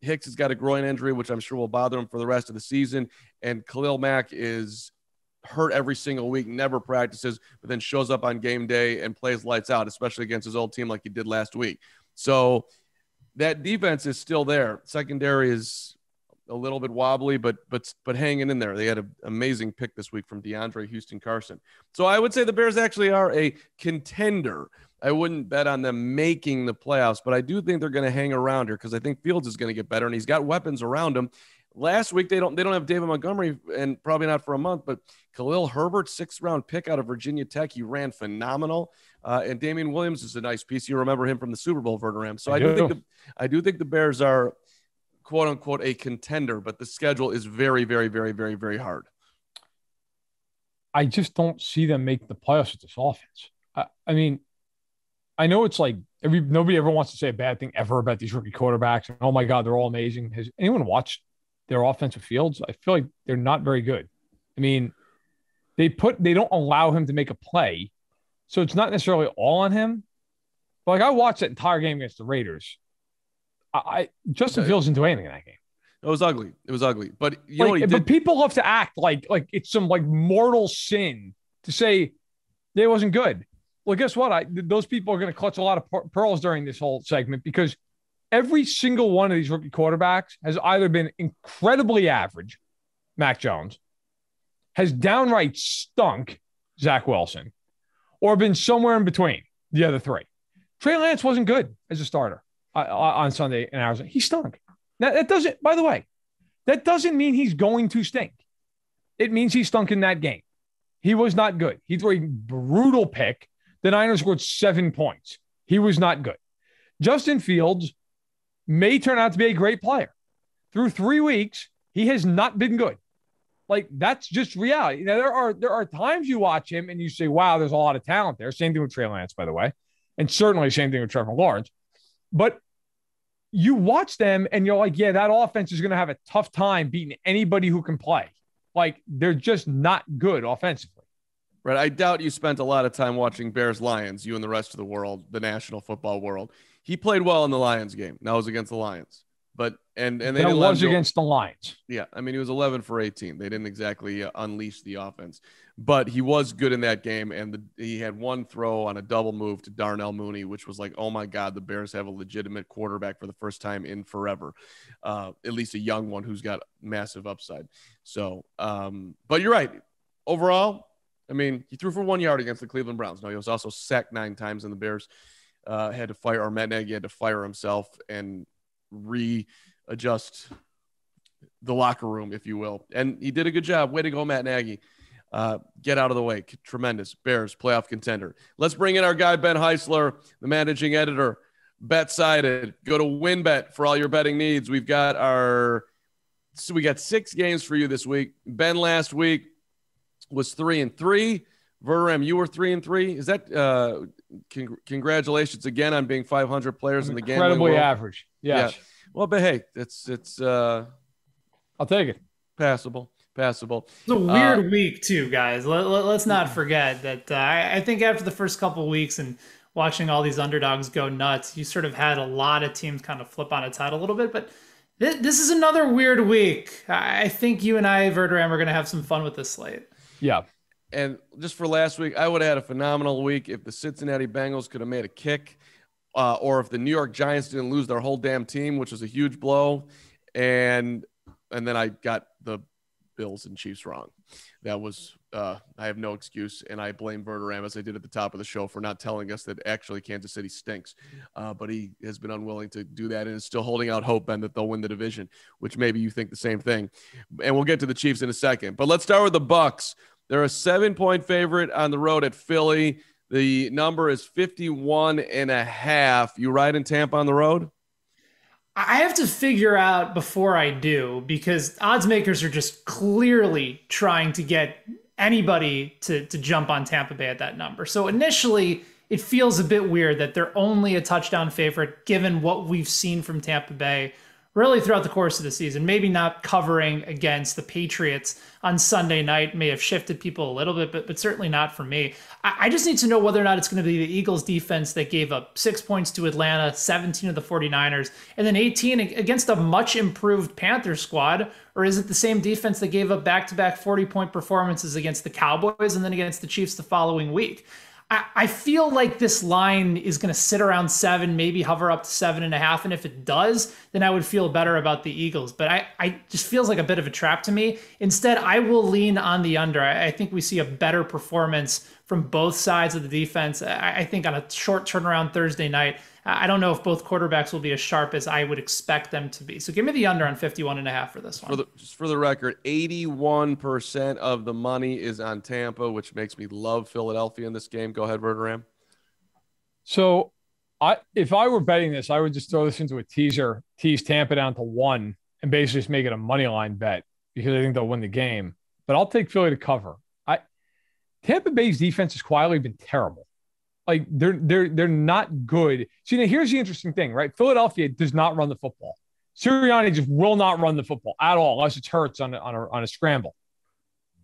[SPEAKER 1] Hicks has got a groin injury, which I'm sure will bother him for the rest of the season. And Khalil Mack is hurt every single week, never practices, but then shows up on game day and plays lights out, especially against his old team like he did last week. So that defense is still there. Secondary is a little bit wobbly, but hanging in there. They had an amazing pick this week from DeAndre Houston Carson. So I would say the Bears actually are a contender. I wouldn't bet on them making the playoffs, but I do think they're going to hang around here because I think Fields is going to get better, and he's got weapons around him. Last week, they don't have David Montgomery, and probably not for a month, but Khalil Herbert, 6th-round pick out of Virginia Tech. He ran phenomenal. And Damian Williams is a nice piece. You remember him from the Super Bowl, Verderame. So I do think the Bears are, quote unquote, a contender, but the schedule is very, very, very, very, very hard.
[SPEAKER 2] I just don't see them make the playoffs with this offense. I mean, I know it's like nobody ever wants to say a bad thing ever about these rookie quarterbacks. And, oh my God, they're all amazing. Has anyone watched their offensive fields? I feel like they're not very good. I mean, they don't allow him to make a play, so it's not necessarily all on him. But like, I watched that entire game against the Raiders. Justin Fields didn't do anything in that game.
[SPEAKER 1] It was ugly. But you know what he did?
[SPEAKER 2] But people love to act like it's some like mortal sin to say they wasn't good. Well, guess what? Those people are going to clutch a lot of pearls during this whole segment because every single one of these rookie quarterbacks has either been incredibly average, Mac Jones, has downright stunk, Zach Wilson, or been somewhere in between the other three. Trey Lance wasn't good as a starter on Sunday in Arizona. He stunk. Now, by the way, that doesn't mean he's going to stink. It means he stunk in that game. He was not good. He threw a brutal pick. The Niners scored 7 points. He was not good. Justin Fields may turn out to be a great player. Through 3 weeks, he has not been good. Like, that's just reality. Now, there are times you watch him and you say, wow, there's a lot of talent there. Same thing with Trey Lance, by the way. And certainly same thing with Trevor Lawrence. But you watch them and you're like, yeah, that offense is going to have a tough time beating anybody who can play. Like, they're just not good offensively.
[SPEAKER 1] Right. I doubt you spent a lot of time watching Bears Lions, you and the rest of the world, the national football world. He played well in the Lions game. That was against the Lions. But and they didn't let him go.
[SPEAKER 2] Against the Lions.
[SPEAKER 1] Yeah, I mean, he was 11 for 18. They didn't exactly unleash the offense, but he was good in that game. And he had one throw on a double move to Darnell Mooney, which was like, oh my God, the Bears have a legitimate quarterback for the first time in forever. At least a young one who's got massive upside. So, but you're right. Overall, I mean, he threw for 1 yard against the Cleveland Browns. No, he was also sacked 9 times, and the Bears had to fire, or Matt Nagy had to fire himself and readjust the locker room, if you will. And he did a good job. Way to go, Matt Nagy. Get out of the way. Tremendous. Bears, playoff contender. Let's bring in our guy, Ben Heisler, the managing editor, BetSided. Go to WinBet for all your betting needs. We got 6 games for you this week. Ben last week was 3-3. Verderame, you were 3-3. Is that congratulations again on being 500 players in the game?
[SPEAKER 2] Incredibly average. Yes.
[SPEAKER 1] Yeah. Well, but hey, it's
[SPEAKER 2] I'll take it.
[SPEAKER 1] Passable.
[SPEAKER 3] It's a weird week too, guys. Let's not forget that I think after the first couple of weeks and watching all these underdogs go nuts, you sort of had a lot of teams kind of flip on its head a little bit. But this is another weird week. I think you and I, Verderame, are going to have some fun with this slate.
[SPEAKER 2] Yeah.
[SPEAKER 1] And just for last week, I would have had a phenomenal week if the Cincinnati Bengals could have made a kick, or if the New York Giants didn't lose their whole damn team, which was a huge blow. And then I got the Bills and Chiefs wrong. That was I have no excuse, and I blame Verderame, as I did at the top of the show, for not telling us that actually Kansas City stinks. But he has been unwilling to do that and is still holding out hope, Ben, that they'll win the division, which maybe you think the same thing. And we'll get to the Chiefs in a second. But let's start with the Bucs. They're a 7-point favorite on the road at Philly. The number is 51.5. You ride in Tampa on the road?
[SPEAKER 3] I have to figure out before I do, because odds makers are just clearly trying to get anybody to jump on Tampa Bay at that number. So initially, it feels a bit weird that they're only a touchdown favorite, given what we've seen from Tampa Bay really throughout the course of the season. Maybe not covering against the Patriots on Sunday night may have shifted people a little bit, but certainly not for me. I just need to know whether or not it's going to be the Eagles defense that gave up 6 points to Atlanta, 17 to the 49ers, and then 18 against a much improved Panthers squad, or is it the same defense that gave up back-to-back 40-point performances against the Cowboys and then against the Chiefs the following week? I feel like this line is going to sit around 7, maybe hover up to 7.5. And if it does, then I would feel better about the Eagles. But I just feels like a bit of a trap to me. Instead, I will lean on the under. I think we see a better performance from both sides of the defense. I think on a short turnaround Thursday night, I don't know if both quarterbacks will be as sharp as I would expect them to be. So give me the under on 51.5 for this one.
[SPEAKER 1] Just for the record, 81% of the money is on Tampa, which makes me love Philadelphia in this game. Go ahead, Verderame.
[SPEAKER 2] So if I were betting this, I would just throw this into a teaser, tease Tampa down to 1, and basically just make it a money line bet because I think they'll win the game. But I'll take Philly to cover. Tampa Bay's defense has quietly been terrible. Like they're not good. See, now here's the interesting thing, right? Philadelphia does not run the football. Sirianni just will not run the football at all unless it hurts on a scramble.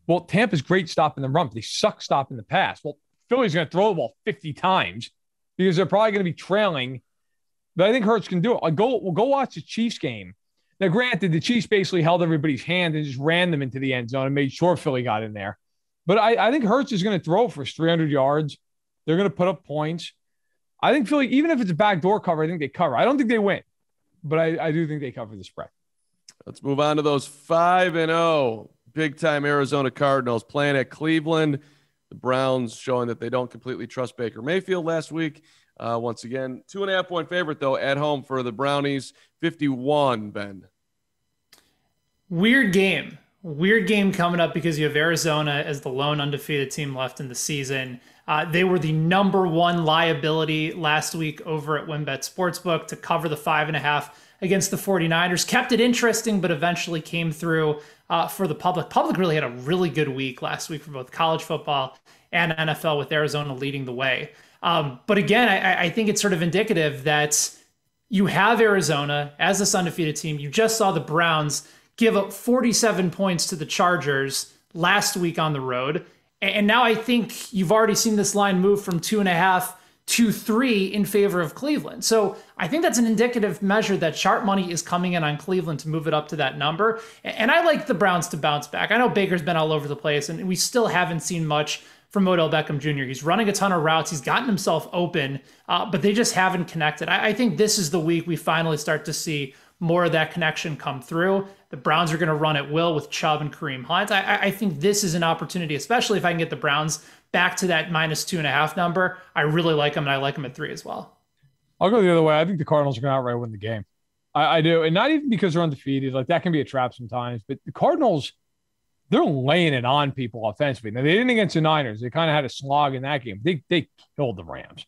[SPEAKER 2] Well, Tampa's great stopping the run, but they suck stopping the pass. Well, Philly's going to throw the ball 50 times because they're probably going to be trailing. But I think Hurts can do it. We'll go watch the Chiefs game. Now, granted, the Chiefs basically held everybody's hand and just ran them into the end zone and made sure Philly got in there. But I think Hurts is going to throw for 300 yards. They're going to put up points. I think Philly, even if it's a backdoor cover, I think they cover. I don't think they win, but I do think they cover the spread.
[SPEAKER 1] Let's move on to those 5-0 big-time Arizona Cardinals playing at Cleveland. The Browns showing that they don't completely trust Baker Mayfield last week. Once again, 2.5-point favorite, though, at home for the Brownies. 51, Ben.
[SPEAKER 3] Weird game coming up because you have Arizona as the lone undefeated team left in the season. They were the number 1 liability last week over at WinBet Sportsbook to cover the 5.5 against the 49ers. Kept it interesting, but eventually came through for the public. Public really had a really good week last week for both college football and NFL, with Arizona leading the way. But again, I think it's sort of indicative that you have Arizona as this undefeated team. You just saw the Browns give up 47 points to the Chargers last week on the road. And now I think you've already seen this line move from 2.5 to 3 in favor of Cleveland. So I think that's an indicative measure that sharp money is coming in on Cleveland to move it up to that number. And I like the Browns to bounce back. I know Baker's been all over the place, and we still haven't seen much from Odell Beckham Jr. He's running a ton of routes. He's gotten himself open, but they just haven't connected. I think this is the week we finally start to see more of that connection come through. The Browns are going to run at will with Chubb and Kareem Hunt. I think this is an opportunity, especially if I can get the Browns back to that -2.5 number. I really like them, and I like them at 3 as well.
[SPEAKER 2] I'll go the other way. I think the Cardinals are going to outright win the game. I do. And not even because they're undefeated. Like, that can be a trap sometimes. But the Cardinals, they're laying it on people offensively. Now, they didn't against the Niners. They kind of had a slog in that game. They killed the Rams.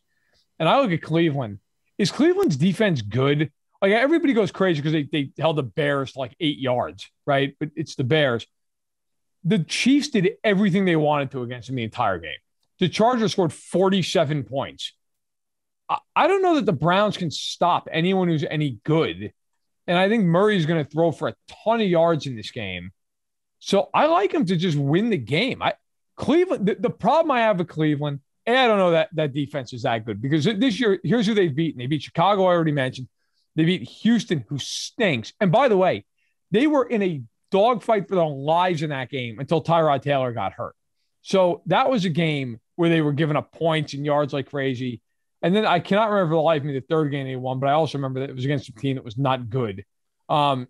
[SPEAKER 2] And I look at Cleveland. Is Cleveland's defense good? Like, everybody goes crazy because they held the Bears to like 8 yards, right? But it's the Bears. The Chiefs did everything they wanted to against them the entire game. The Chargers scored 47 points. I don't know that the Browns can stop anyone who's any good. And I think Murray's going to throw for a ton of yards in this game. So I like him to just win the game. Cleveland, the problem I have with Cleveland, I don't know that defense is that good, because this year, here's who they've beaten. They beat Chicago, I already mentioned. They beat Houston, who stinks. And by the way, they were in a dogfight for their lives in that game until Tyrod Taylor got hurt. So that was a game where they were giving up points and yards like crazy. And then I cannot remember the life of me the third game they won, but I also remember that it was against a team that was not good. And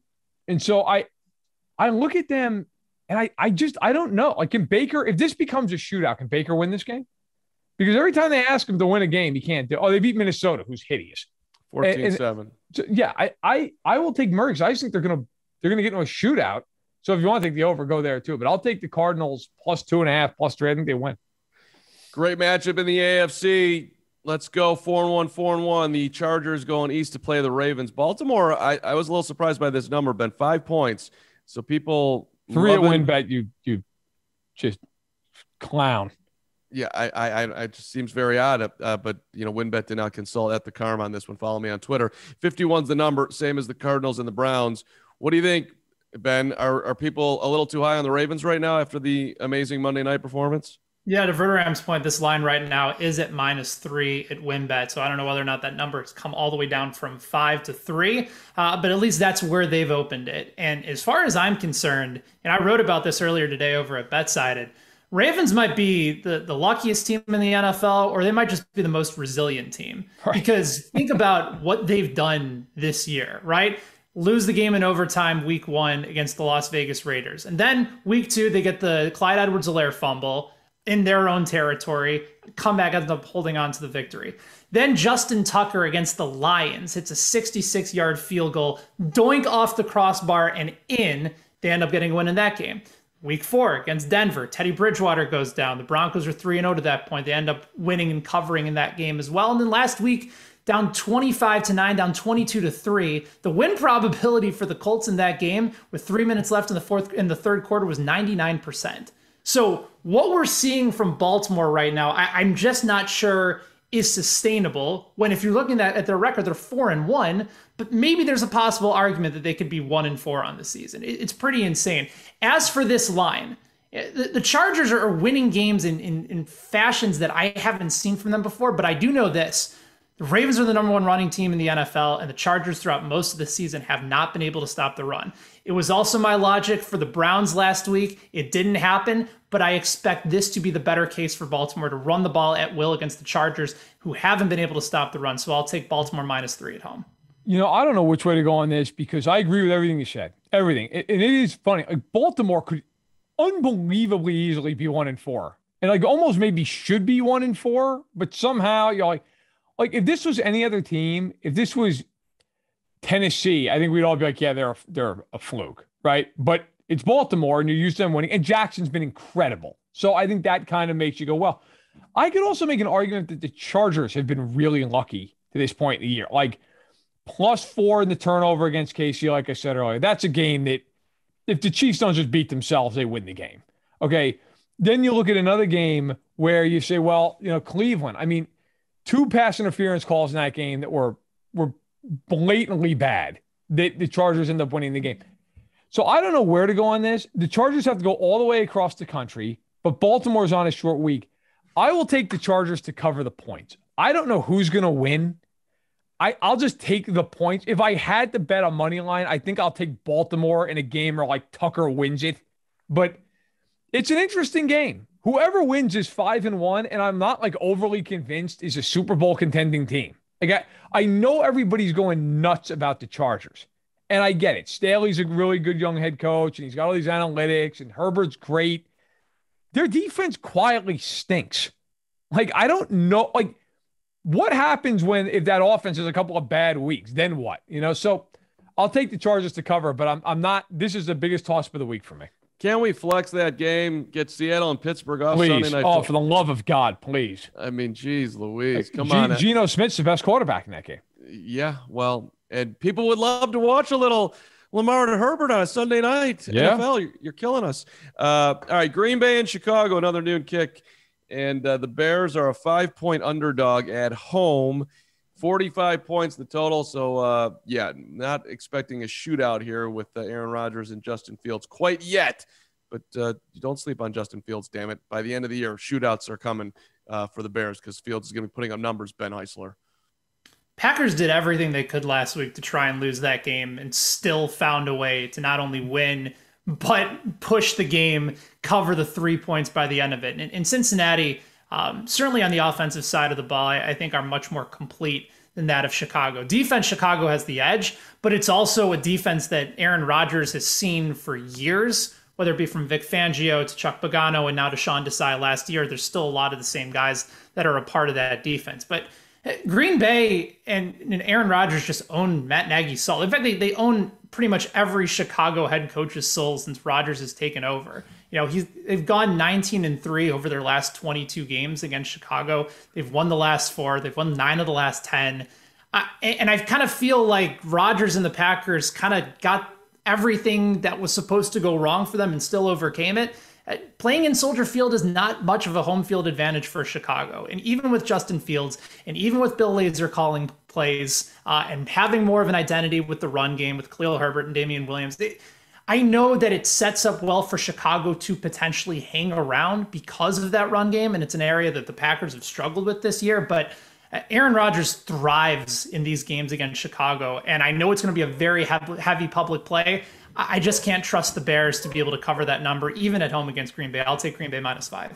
[SPEAKER 2] so I look at them and I don't know. Like, can Baker, if this becomes a shootout, can Baker win this game? Because every time they ask him to win a game, he can't do. Oh, they beat Minnesota, who's hideous.
[SPEAKER 1] 14-7.
[SPEAKER 2] So, yeah, I will take Murray because I just think they're gonna get into a shootout. So if you want to take the over, go there too. But I'll take the Cardinals +2.5, +3. I think they win.
[SPEAKER 1] Great matchup in the AFC. Let's go 4-1, 4-1. The Chargers going east to play the Ravens. Baltimore, I was a little surprised by this number, Ben. 5 points. So people
[SPEAKER 2] 3 at win bet, you just clown.
[SPEAKER 1] Yeah, I it just seems very odd. But WinBet did not consult at the Carm on this one. Follow me on Twitter. 51's the number, same as the Cardinals and the Browns. What do you think, Ben? Are people a little too high on the Ravens right now after the amazing Monday night performance?
[SPEAKER 3] Yeah, to Verderame's point, this line right now is at -3 at WinBet. So I don't know whether or not that number has come all the way down from 5 to 3, but at least that's where they've opened it. And as far as I'm concerned, and I wrote about this earlier today over at BetSided, Ravens might be the luckiest team in the NFL, or they might just be the most resilient team. Right. Because think about what they've done this year, right? Lose the game in overtime week 1 against the Las Vegas Raiders. And then week 2, they get the Clyde Edwards-Helaire fumble in their own territory. Comeback ends up holding on to the victory. Then Justin Tucker against the Lions hits a 66-yard field goal, doink off the crossbar and in. They end up getting a win in that game. Week 4 against Denver, Teddy Bridgewater goes down. The Broncos are 3-0 to that point. They end up winning and covering in that game as well. And then last week, down 25-9, down 22-3. The win probability for the Colts in that game with 3 minutes left in the third quarter was 99%. So what we're seeing from Baltimore right now, I'm just not sure is sustainable. When if you're looking at their record, they're 4-1, but maybe there's a possible argument that they could be 1-4 on the season. It's pretty insane. As for this line, the Chargers are winning games in fashions that I haven't seen from them before, but I do know this. The Ravens are the number 1 running team in the NFL, and the Chargers throughout most of the season have not been able to stop the run. It was also my logic for the Browns last week. It didn't happen, but I expect this to be the better case for Baltimore to run the ball at will against the Chargers, who haven't been able to stop the run. So I'll take Baltimore -3 at home.
[SPEAKER 2] I don't know which way to go on this because I agree with everything you said. Everything. And it is funny. Like, Baltimore could unbelievably easily be 1-4. And like almost maybe should be 1-4, but somehow you're like if this was any other team, if this was Tennessee, I think we'd all be like, yeah, they're a fluke, right? But it's Baltimore, and you're used to them winning, and Jackson's been incredible. So I think that kind of makes you go, well, I could also make an argument that the Chargers have been really lucky to this point in the year. Like, +4 in the turnover against KC, like I said earlier. That's a game that if the Chiefs don't just beat themselves, they win the game. Okay. Then you look at another game where you say, well, Cleveland, I mean, 2 pass interference calls in that game that were blatantly bad. The Chargers end up winning the game. So I don't know where to go on this. The Chargers have to go all the way across the country. but Baltimore's on a short week. I will take the Chargers to cover the points. I don't know who's going to win. I'll just take the points. If I had to bet a money line, I think I'll take Baltimore in a game where like Tucker wins it. But it's an interesting game. Whoever wins is 5-1, and I'm not like overly convinced is a Super Bowl contending team. Like I know everybody's going nuts about the Chargers, and I get it. Staley's a really good young head coach, and he's got all these analytics, and Herbert's great. Their defense quietly stinks. Like I don't know, like what happens if that offense has a couple of bad weeks? Then what? So I'll take the Chargers to cover, but I'm not. This is the biggest toss of the week for me.
[SPEAKER 1] Can we flex that game? Get Seattle and Pittsburgh off
[SPEAKER 2] please.
[SPEAKER 1] Sunday night.
[SPEAKER 2] Oh, for the love of God, please.
[SPEAKER 1] I mean, geez, Louise, come on.
[SPEAKER 2] Geno Smith's the best quarterback in that game.
[SPEAKER 1] Yeah, well, and people would love to watch a little Lamar and Herbert on a Sunday night.
[SPEAKER 2] Yeah.
[SPEAKER 1] NFL, you're killing us. All right, Green Bay and Chicago, another noon kick. And the Bears are a 5-point underdog at home. 45 points the total. So, not expecting a shootout here with Aaron Rodgers and Justin Fields quite yet. But you don't sleep on Justin Fields, damn it. By the end of the year, shootouts are coming for the Bears because Fields is going to be putting up numbers, Ben Heisler.
[SPEAKER 3] Packers did everything they could last week to try and lose that game and still found a way to not only win, but push the game, cover the 3 points by the end of it. And in Cincinnati, certainly on the offensive side of the ball, I think are much more complete than that of Chicago. Defense, Chicago has the edge, but it's also a defense that Aaron Rodgers has seen for years, whether it be from Vic Fangio to Chuck Pagano and now to Sean Desai last year. There's still a lot of the same guys that are a part of that defense. But Green Bay and Aaron Rodgers just own Matt Nagy's soul. In fact, they own pretty much every Chicago head coach's soul since Rodgers has taken over. They've gone 19-3 over their last 22 games against Chicago. They've won the last 4. They've won 9 of the last 10. And I kind of feel like Rodgers and the Packers kind of got everything that was supposed to go wrong for them and still overcame it. Playing in Soldier Field is not much of a home field advantage for Chicago. And even with Justin Fields and even with Bill Lazor calling plays and having more of an identity with the run game with Khalil Herbert and Damian Williams, I know that it sets up well for Chicago to potentially hang around because of that run game. And it's an area that the Packers have struggled with this year. But Aaron Rodgers thrives in these games against Chicago. And I know it's going to be a very heavy public play. I just can't trust the Bears to be able to cover that number, even at home against Green Bay. I'll take Green Bay -5.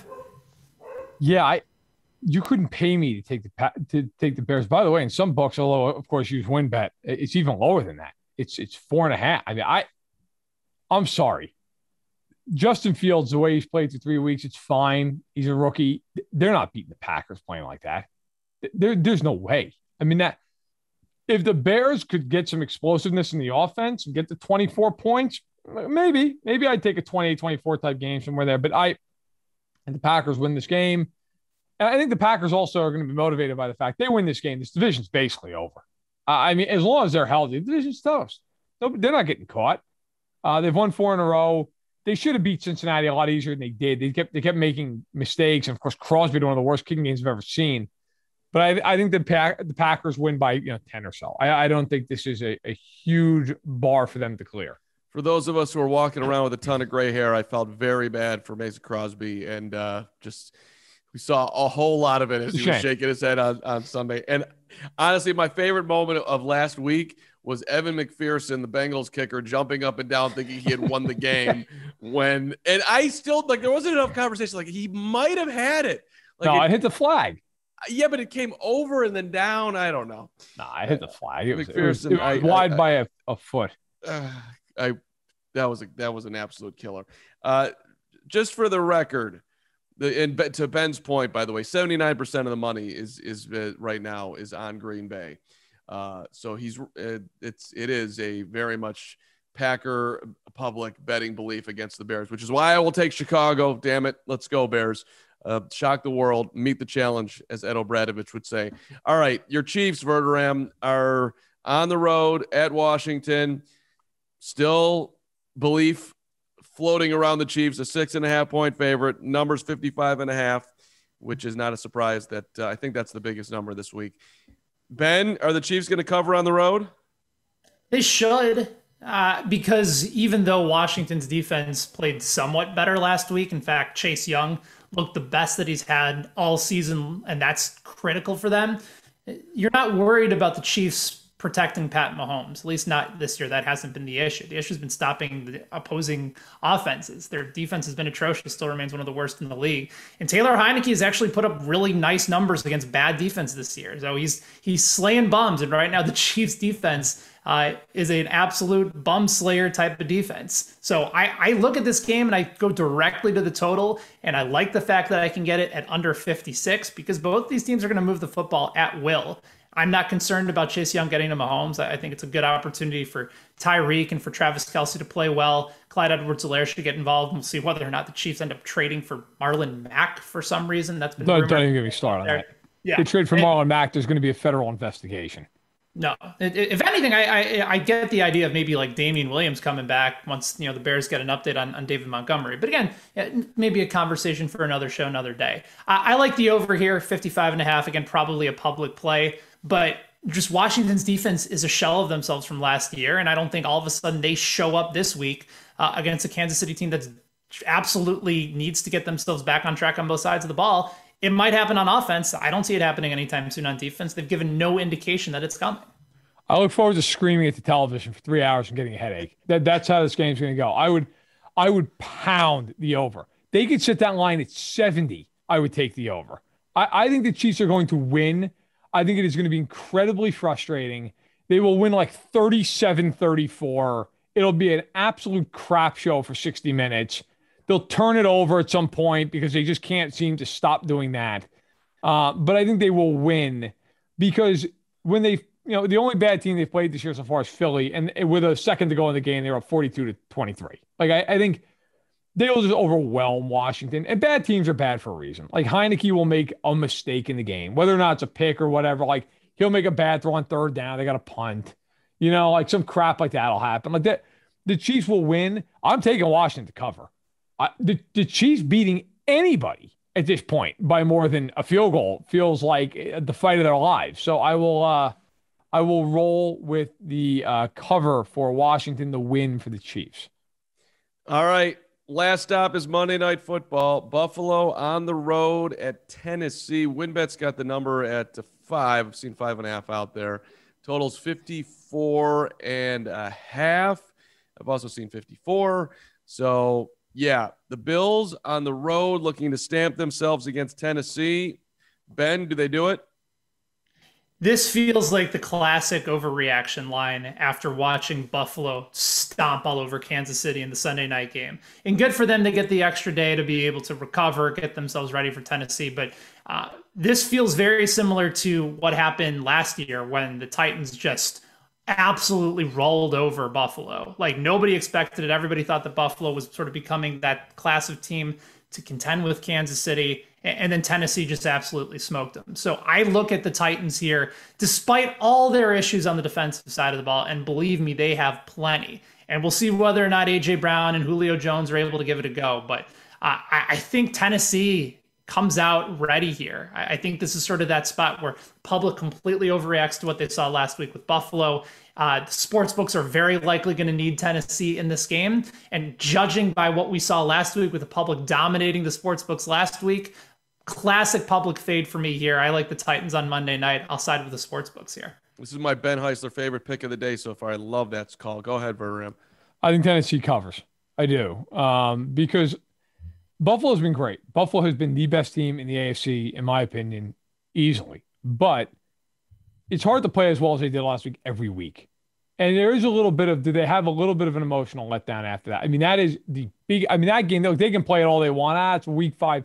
[SPEAKER 2] Yeah, you couldn't pay me to take the Bears. By the way, in some books, although of course use WinBet, it's even lower than that. It's 4.5. I mean, I'm sorry. Justin Fields, the way he's played through 3 weeks, it's fine. He's a rookie. They're not beating the Packers playing like that. There's no way. I mean, that if the Bears could get some explosiveness in the offense and get to 24 points, maybe I'd take a 28-24 type game somewhere there. But and the Packers win this game. And I think the Packers also are going to be motivated by the fact they win this game. This division's basically over. I mean, as long as they're healthy, the division's toast. They're not getting caught. They've won 4 in a row. They should have beat Cincinnati a lot easier than they did. They kept making mistakes. And of course, Crosby had one of the worst kicking games I've ever seen. But I think the Packers win by 10 or so. I don't think this is a huge bar for them to clear.
[SPEAKER 1] For those of us who are walking around with a ton of gray hair, I felt very bad for Mason Crosby, and we saw a whole lot of it as he was shaking his head on Sunday. And honestly, my favorite moment of last week was Evan McPherson, the Bengals kicker, jumping up and down thinking he had won the game. And I still, there wasn't enough conversation. He might have had it.
[SPEAKER 2] I hit the flag.
[SPEAKER 1] Yeah, but it came over and then down. I don't know.
[SPEAKER 2] No, I hit the flag. It was
[SPEAKER 1] wide
[SPEAKER 2] by a foot.
[SPEAKER 1] That was an absolute killer. Just for the record, to Ben's point, by the way, 79% of the money is right now is on Green Bay. So it is a very much Packer public betting belief against the Bears, which is why I will take Chicago. Damn it, let's go Bears. Shock the world, meet the challenge, as Ed O'Bradovich would say. All right, your Chiefs, Verderame, are on the road at Washington. Still belief floating around the Chiefs, a 6.5-point favorite. Numbers 55.5, which is not a surprise. That I think that's the biggest number this week. Ben, are the Chiefs going to cover on the road?
[SPEAKER 3] They should. Because even though Washington's defense played somewhat better last week, in fact, Chase Young looked the best that he's had all season, and that's critical for them. You're not worried about the Chiefs protecting Pat Mahomes, at least not this year. That hasn't been the issue. The issue has been stopping the opposing offenses. Their defense has been atrocious, still remains one of the worst in the league. And Taylor Heineke has actually put up really nice numbers against bad defense this year. So he's slaying bums, and right now the Chiefs defense is an absolute bum slayer type of defense. So I look at this game and I go directly to the total, and I like the fact that I can get it at under 56 because both these teams are going to move the football at will. I'm not concerned about Chase Young getting to Mahomes. I think it's a good opportunity for Tyreek and for Travis Kelce to play well. Clyde Edwards-Helaire should get involved. And we'll see whether or not the Chiefs end up trading for Marlon Mack for some reason. That's been
[SPEAKER 2] don't even get me started on that.
[SPEAKER 3] Yeah.
[SPEAKER 2] They trade for Marlon Mack, there's going to be a federal investigation.
[SPEAKER 3] No, if anything, I get the idea of maybe like Damian Williams coming back once the Bears get an update on David Montgomery. But again, maybe a conversation for another show, another day. I like the over here, 55.5. Again, probably a public play, but just Washington's defense is a shell of themselves from last year, and I don't think all of a sudden they show up this week against a Kansas City team that's absolutely needs to get themselves back on track on both sides of the ball. It might happen on offense. I don't see it happening anytime soon on defense. They've given no indication that it's coming.
[SPEAKER 2] I look forward to screaming at the television for 3 hours and getting a headache. That's how this game's going to go. I would pound the over. They could set that line at 70. I would take the over. I think the Chiefs are going to win. I think it is going to be incredibly frustrating. They will win like 37-34. It'll be an absolute crap show for 60 minutes. They'll turn it over at some point because they just can't seem to stop doing that. But I think they will win because when they, the only bad team they've played this year so far is Philly, and with a second to go in the game, they were up 42-23. Like I think they will just overwhelm Washington. And bad teams are bad for a reason. Like Heineke will make a mistake in the game, whether or not it's a pick or whatever. Like he'll make a bad throw on third down. They got a punt. Like some crap like that'll happen. Like that, the Chiefs will win. I'm taking Washington to cover. The Chiefs beating anybody at this point by more than a field goal feels like the fight of their lives. So I will roll with the cover for Washington, the win for the Chiefs.
[SPEAKER 1] All right. Last stop is Monday Night Football. Buffalo on the road at Tennessee. WinBet's got the number at 5. I've seen 5.5 out there. Total's 54.5. I've also seen 54. So, yeah, the Bills on the road looking to stamp themselves against Tennessee. Ben, do they do it?
[SPEAKER 3] This feels like the classic overreaction line after watching Buffalo stomp all over Kansas City in the Sunday night game. And good for them to get the extra day to be able to recover, get themselves ready for Tennessee. But this feels very similar to what happened last year when the Titans just absolutely rolled over Buffalo. Like nobody expected it. Everybody thought that Buffalo was sort of becoming that class of team to contend with Kansas City. And then Tennessee just absolutely smoked them. So I look at the Titans here, despite all their issues on the defensive side of the ball, and believe me, they have plenty. And we'll see whether or not A.J. Brown and Julio Jones are able to give it a go. But I think Tennessee comes out ready here. I think this is sort of that spot where public completely overreacts to what they saw last week with Buffalo. The sports books are very likely going to need Tennessee in this game. And judging by what we saw last week with the public dominating the sports books last week, classic public fade for me here. I like the Titans on Monday night. I'll side with the sports books here.
[SPEAKER 1] This is my Ben Heisler favorite pick of the day so far. I love that call. Go ahead, Verderame.
[SPEAKER 2] I think Tennessee covers. I do. Because Buffalo's been great. Buffalo has been the best team in the AFC, in my opinion, easily. But it's hard to play as well as they did last week every week. And there is a little bit of, do they have a little bit of an emotional letdown after that? I mean, that is the big, that game, they can play it all they want. It's week 5.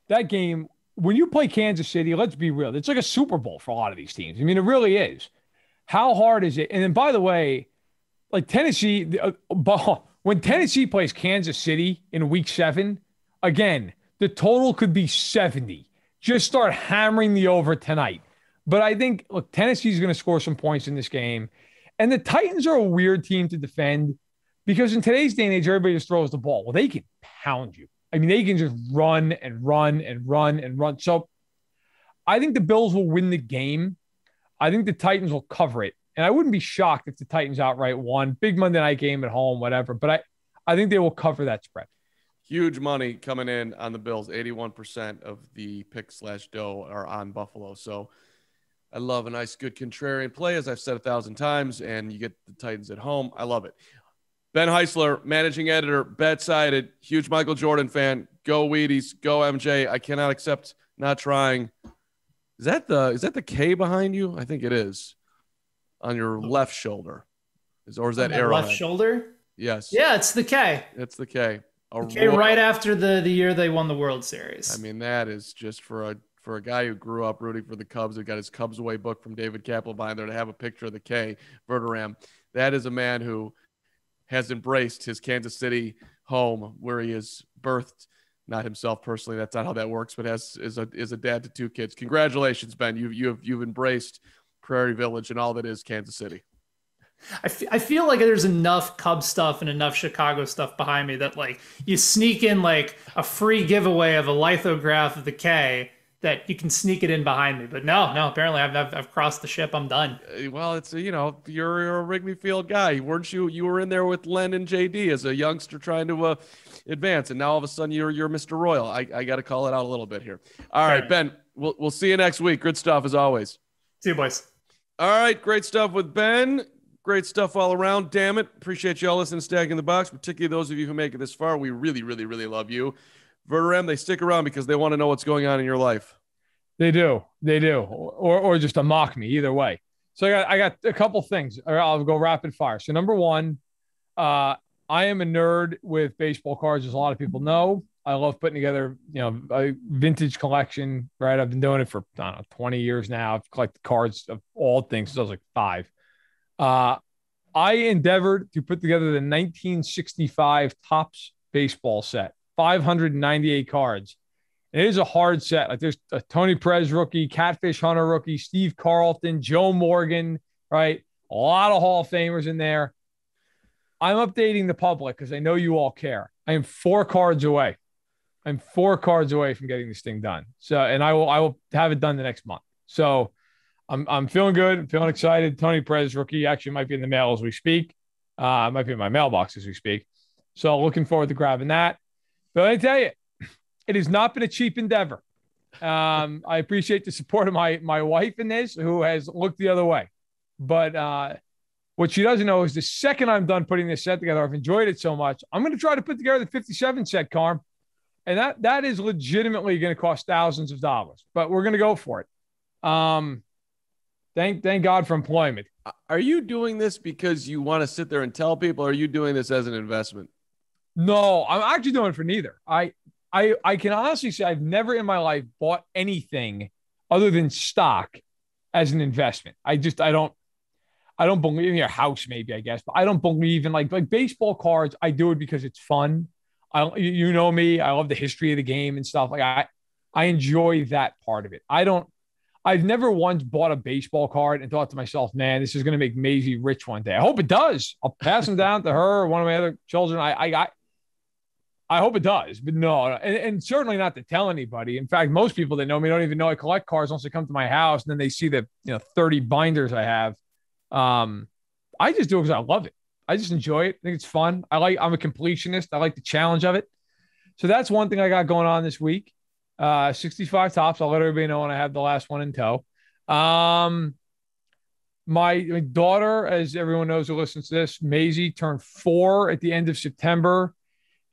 [SPEAKER 2] That game, when you play Kansas City, let's be real, it's like a Super Bowl for a lot of these teams. I mean, it really is. How hard is it? And then, by the way, like Tennessee, when Tennessee plays Kansas City in week 7, again, the total could be 70. Just start hammering the over tonight. But I think, look, Tennessee's going to score some points in this game. And the Titans are a weird team to defend because in today's day and age, everybody just throws the ball. Well, they can pound you. I mean, they can just run and run and run and run. So I think the Bills will win the game. I think the Titans will cover it. And I wouldn't be shocked if the Titans outright won. Big Monday night game at home, whatever. But I think they will cover that spread.
[SPEAKER 1] Huge money coming in on the Bills. 81% of the pick/dough are on Buffalo. So I love a nice, good contrarian play, as I've said 1,000 times, and you get the Titans at home. I love it. Ben Heisler, managing editor, BetSided, huge Michael Jordan fan. Go Wheaties, go MJ. I cannot accept not trying. Is that the K behind you? I think it is. On your left shoulder. Or is that Arrowhead?
[SPEAKER 3] Left shoulder?
[SPEAKER 1] Yes.
[SPEAKER 3] Yeah, it's the K.
[SPEAKER 1] It's the K.
[SPEAKER 3] Okay, right after the year they won the World Series.
[SPEAKER 1] I mean, that is just for a guy who grew up rooting for the Cubs, who got his Cubs Away book from David Kaplan behind there, to have a picture of the K, Verderame. That is a man who has embraced his Kansas City home, where he is birthed, not himself personally. That's not how that works, but is a dad to 2 kids. Congratulations, Ben. You've embraced Prairie Village and all that is Kansas City.
[SPEAKER 3] I feel like there's enough Cubs stuff and enough Chicago stuff behind me that, like, you sneak in like a free giveaway of a lithograph of the K, that you can sneak it in behind me. But no, apparently I've crossed the ship. I'm done.
[SPEAKER 1] Well, it's you're a Wrigley Field guy, weren't you? You were in there with Len and JD as a youngster trying to advance, and now all of a sudden you're Mr. Royal. I got to call it out a little bit here. All right, Ben, we'll see you next week. Good stuff as always.
[SPEAKER 3] See you, boys.
[SPEAKER 1] All right, great stuff with Ben. Great stuff all around. Damn it. Appreciate y'all listening to Stacking the Box, particularly those of you who make it this far. We really, really, really love you. Verderame, they stick around because they want to know what's going on in your life.
[SPEAKER 2] They do. Or just to mock me, either way. So I got a couple things. I'll go rapid fire. So number one, I am a nerd with baseball cards, as a lot of people know. I love putting together, a vintage collection, right? I've been doing it for, 20 years now. I've collected cards of all things since I was like 5. I endeavored to put together the 1965 Topps baseball set, 598 cards. It is a hard set. Like, there's a Tony Perez rookie, Catfish Hunter rookie, Steve Carlton, Joe Morgan, right? A lot of Hall of Famers in there. I'm updating the public because I know you all care. I am 4 cards away. I'm 4 cards away from getting this thing done. So, and I will have it done the next month. So I'm feeling good. I'm feeling excited. Tony Perez rookie actually might be in the mail as we speak. Might be in my mailbox as we speak. So looking forward to grabbing that. But let me tell you, it has not been a cheap endeavor. I appreciate the support of my wife in this, who has looked the other way. But what she doesn't know is the second I'm done putting this set together, I've enjoyed it so much, I'm going to try to put together the 57 set, Carm. And that is legitimately going to cost thousands of dollars. But we're going to go for it. Thank God for employment.
[SPEAKER 1] Are you doing this because you want to sit there and tell people, or are you doing this as an investment?
[SPEAKER 2] No, I'm actually doing it for neither. I can honestly say I've never in my life bought anything other than stock as an investment. I don't believe in your house, maybe, I guess, but I don't believe in like baseball cards. I do it because it's fun. You know me, I love the history of the game and stuff. Like I enjoy that part of it. I've never once bought a baseball card and thought to myself, man, this is going to make Maisie rich one day. I hope it does. I'll pass them down to her or one of my other children. I hope it does, but no, and certainly not to tell anybody. In fact, most people that know me don't even know I collect cards unless they come to my house and then they see the 30 binders I have. I just do it because I love it. I just enjoy it. I think it's fun. I'm a completionist. I like the challenge of it. So that's one thing I got going on this week. 65 Topps. I'll let everybody know when I have the last one in tow. My daughter, as everyone knows who listens to this, Maisie, turned 4 at the end of September.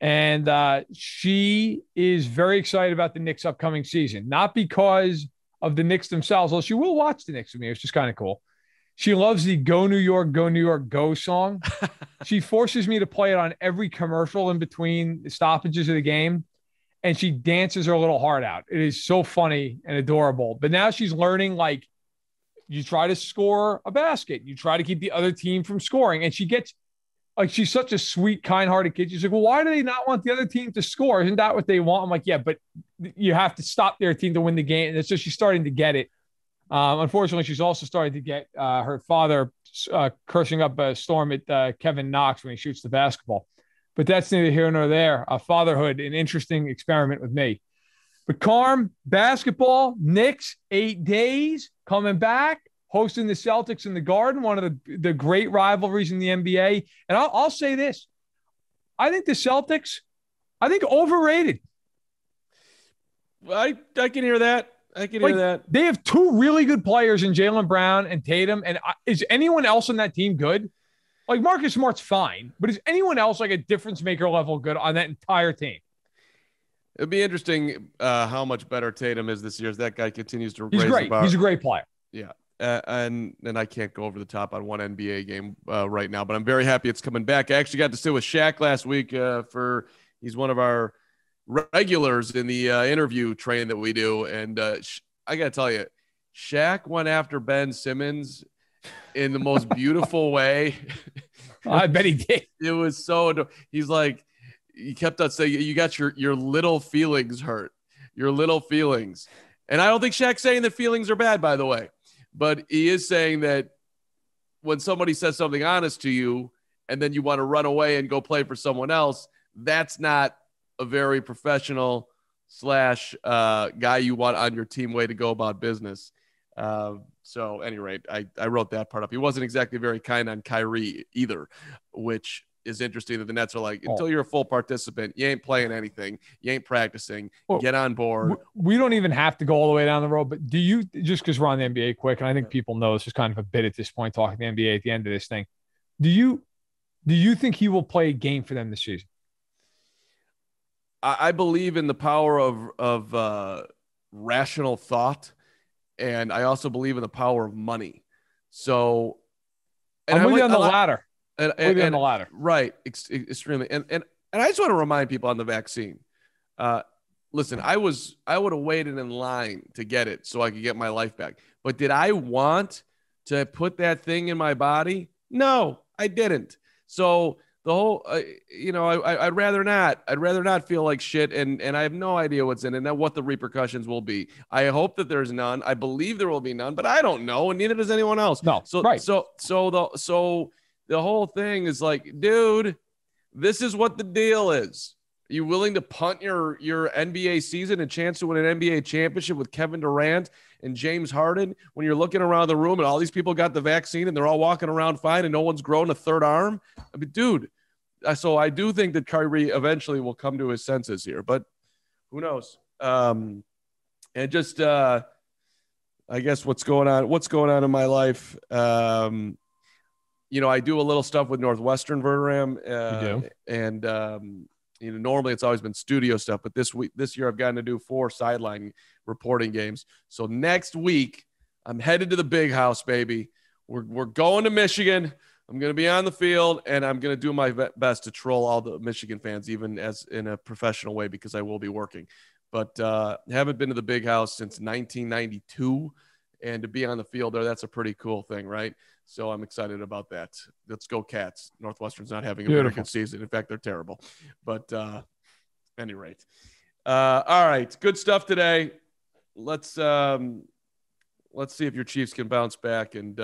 [SPEAKER 2] And she is very excited about the Knicks' upcoming season. Not because of the Knicks themselves, although she will watch the Knicks with me. It's just kind of cool. She loves the Go New York, Go New York, Go song. She forces me to play it on every commercial in between the stoppages of the game. And she dances her little heart out. It is so funny and adorable. But now she's learning, like, you try to score a basket. You try to keep the other team from scoring. And she gets, like, she's such a sweet, kind-hearted kid. She's like, well, why do they not want the other team to score? Isn't that what they want? I'm like, yeah, but you have to stop their team to win the game. And so she's starting to get it. Unfortunately, she's also starting to get her father cursing up a storm at Kevin Knox when he shoots the basketball. But that's neither here nor there. Fatherhood, an interesting experiment with me. But Carm, basketball, Knicks, 8 days, coming back. hosting the Celtics in the Garden, one of the great rivalries in the NBA. And I'll say this. I think the Celtics, overrated.
[SPEAKER 1] I can hear that. I can hear that.
[SPEAKER 2] They have two really good players in Jaylen Brown and Tatum. And is anyone else on that team good? Like Marcus Smart's fine, but is anyone else like a difference maker level good on that entire team?
[SPEAKER 1] It'd be interesting how much better Tatum is this year as that guy continues to raise
[SPEAKER 2] great.
[SPEAKER 1] the bar.
[SPEAKER 2] He's a great player.
[SPEAKER 1] Yeah. And I can't go over the top on one NBA game right now, but I'm very happy it's coming back. I actually got to sit with Shaq last week he's one of our regulars in the interview train that we do. And I got to tell you, Shaq went after Ben Simmons in the most beautiful way.
[SPEAKER 2] I bet he did.
[SPEAKER 1] It was so, he's like, he kept on saying, you got your little feelings hurt, your little feelings. And I don't think Shaq's saying that feelings are bad, by the way, but he is saying that when somebody says something honest to you and then you want to run away and go play for someone else, that's not a very professional / guy you want on your team way to go about business. So at any rate, I wrote that part up. He wasn't exactly very kind on Kyrie either, which is interesting that the Nets are like, until you're a full participant, you ain't playing anything. You ain't practicing. Get on board.
[SPEAKER 2] We don't even have to go all the way down the road, but do you, just because we're on the NBA quick, and I think people know this is kind of a bit at this point, talking the NBA at the end of this thing. Do you think he will play a game for them this season?
[SPEAKER 1] I believe in the power of rational thought. And I also believe in the power of money. So
[SPEAKER 2] I'm with you on the latter. On the ladder.
[SPEAKER 1] Right. Extremely. And I just want to remind people on the vaccine. Listen, I would have waited in line to get it so I could get my life back. But did I want to put that thing in my body? No, I didn't. So the whole, I'd rather not. I'd rather not feel like shit, and I have no idea what's in it and what the repercussions will be. I hope that there's none. I believe there will be none, but I don't know, and neither does anyone else.
[SPEAKER 2] No,
[SPEAKER 1] so
[SPEAKER 2] right.
[SPEAKER 1] So the whole thing is like, dude, this is what the deal is. Are you willing to punt your NBA season and chance to win an NBA championship with Kevin Durant and James Harden when you're looking around the room and all these people got the vaccine and they're all walking around fine and no one's grown a third arm? I mean, dude, so I do think that Kyrie eventually will come to his senses here, but who knows? And just, I guess what's going on in my life. I do a little stuff with Northwestern Verderame, and normally it's always been studio stuff, but this year I've gotten to do 4 sideline reporting games. So next week I'm headed to the big house, baby. We're going to Michigan. I'm going to be on the field, and I'm going to do my best to troll all the Michigan fans, even as in a professional way, because I will be working. But haven't been to the big house since 1992, and to be on the field there, that's a pretty cool thing, right? So I'm excited about that. Let's go Cats. Northwestern's not having a very good season. In fact, they're terrible. But any rate. All right, good stuff today. Let's see if your Chiefs can bounce back, and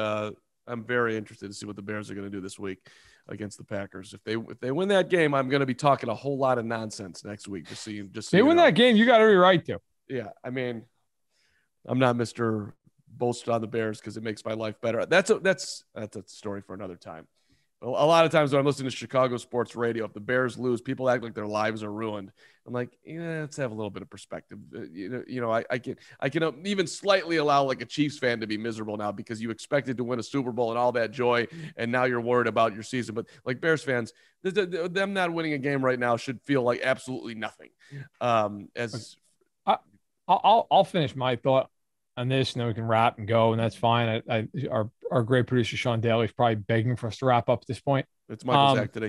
[SPEAKER 1] I'm very interested to see what the Bears are going to do this week against the Packers. If they win that game, I'm going to be talking a whole lot of nonsense next week. Just so
[SPEAKER 2] they win that game, you got every right to.
[SPEAKER 1] Yeah, I mean, I'm not Mr. Boast on the Bears because it makes my life better. That's a story for another time. A lot of times when I'm listening to Chicago sports radio, if the Bears lose, people act like their lives are ruined. I'm like, let's have a little bit of perspective. I can even slightly allow like a Chiefs fan to be miserable now because you expected to win a Super Bowl and all that joy, and now you're worried about your season. But like Bears fans, them not winning a game right now should feel like absolutely nothing.
[SPEAKER 2] I'll finish my thought on this, and then we can wrap and go, and that's fine. Our great producer Sean Daly is probably begging for us to wrap up at this point.
[SPEAKER 1] It's Michael Zach today.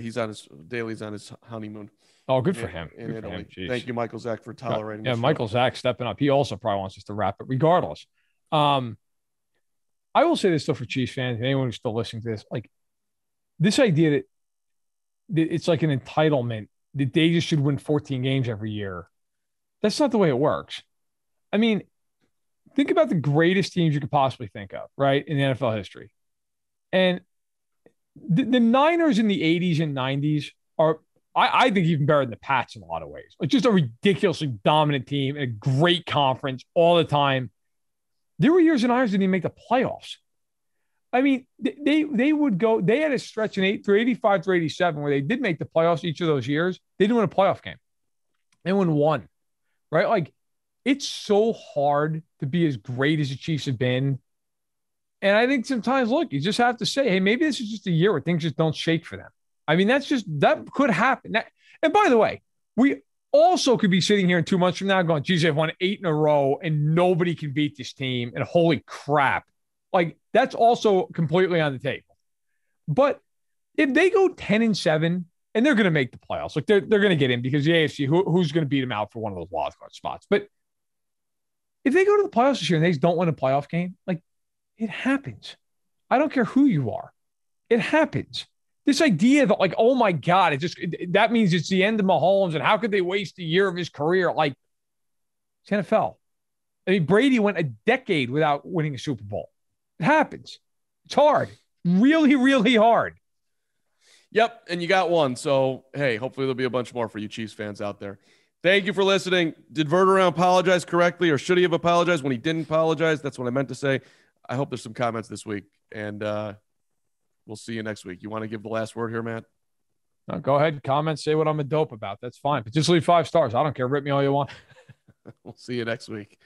[SPEAKER 1] Daly's on his honeymoon.
[SPEAKER 2] Oh, good for him.
[SPEAKER 1] In Italy. Thank you, Michael Zach, for tolerating.
[SPEAKER 2] Yeah, Michael Zach stepping up. He also probably wants us to wrap it, regardless. I will say this though for Chiefs fans, and anyone who's still listening to this, like this idea that it's like an entitlement that they just should win 14 games every year. That's not the way it works. I mean, think about the greatest teams you could possibly think of, right, in the NFL history. And the Niners in the 80s and 90s are, I think, even better than the Pats in a lot of ways. Like just a ridiculously dominant team and a great conference all the time. There were years the Niners didn't even make the playoffs. I mean, they would go. They had a stretch in 85 through 87 where they did make the playoffs each of those years. They didn't win a playoff game. They won one, right? Like, it's so hard to be as great as the Chiefs have been. And I think sometimes, look, you just have to say, hey, maybe this is just a year where things just don't shake for them. I mean, that could happen. And by the way, we also could be sitting here in 2 months from now going, geez, they've won 8 in a row and nobody can beat this team. And holy crap. Like, that's also completely on the table. But if they go 10-7, and they're going to make the playoffs, like they're going to get in because the AFC, who's going to beat them out for one of those wildcard spots? But if they go to the playoffs this year and they just don't win a playoff game, like, it happens. I don't care who you are. It happens. This idea that, like, oh my God, that means it's the end of Mahomes and how could they waste a year of his career? Like, it's NFL. I mean, Brady went a decade without winning a Super Bowl. It happens. It's hard. Really, really hard.
[SPEAKER 1] Yep, and you got one. So, hey, hopefully there'll be a bunch more for you Chiefs fans out there. Thank you for listening. Did Verderame apologize correctly, or should he have apologized when he didn't apologize? That's what I meant to say. I hope there's some comments this week, and we'll see you next week. You want to give the last word here, Matt?
[SPEAKER 2] No, go ahead, comment, say what I'm a dope about. That's fine. But just leave 5 stars. I don't care. Rip me all you want.
[SPEAKER 1] We'll see you next week.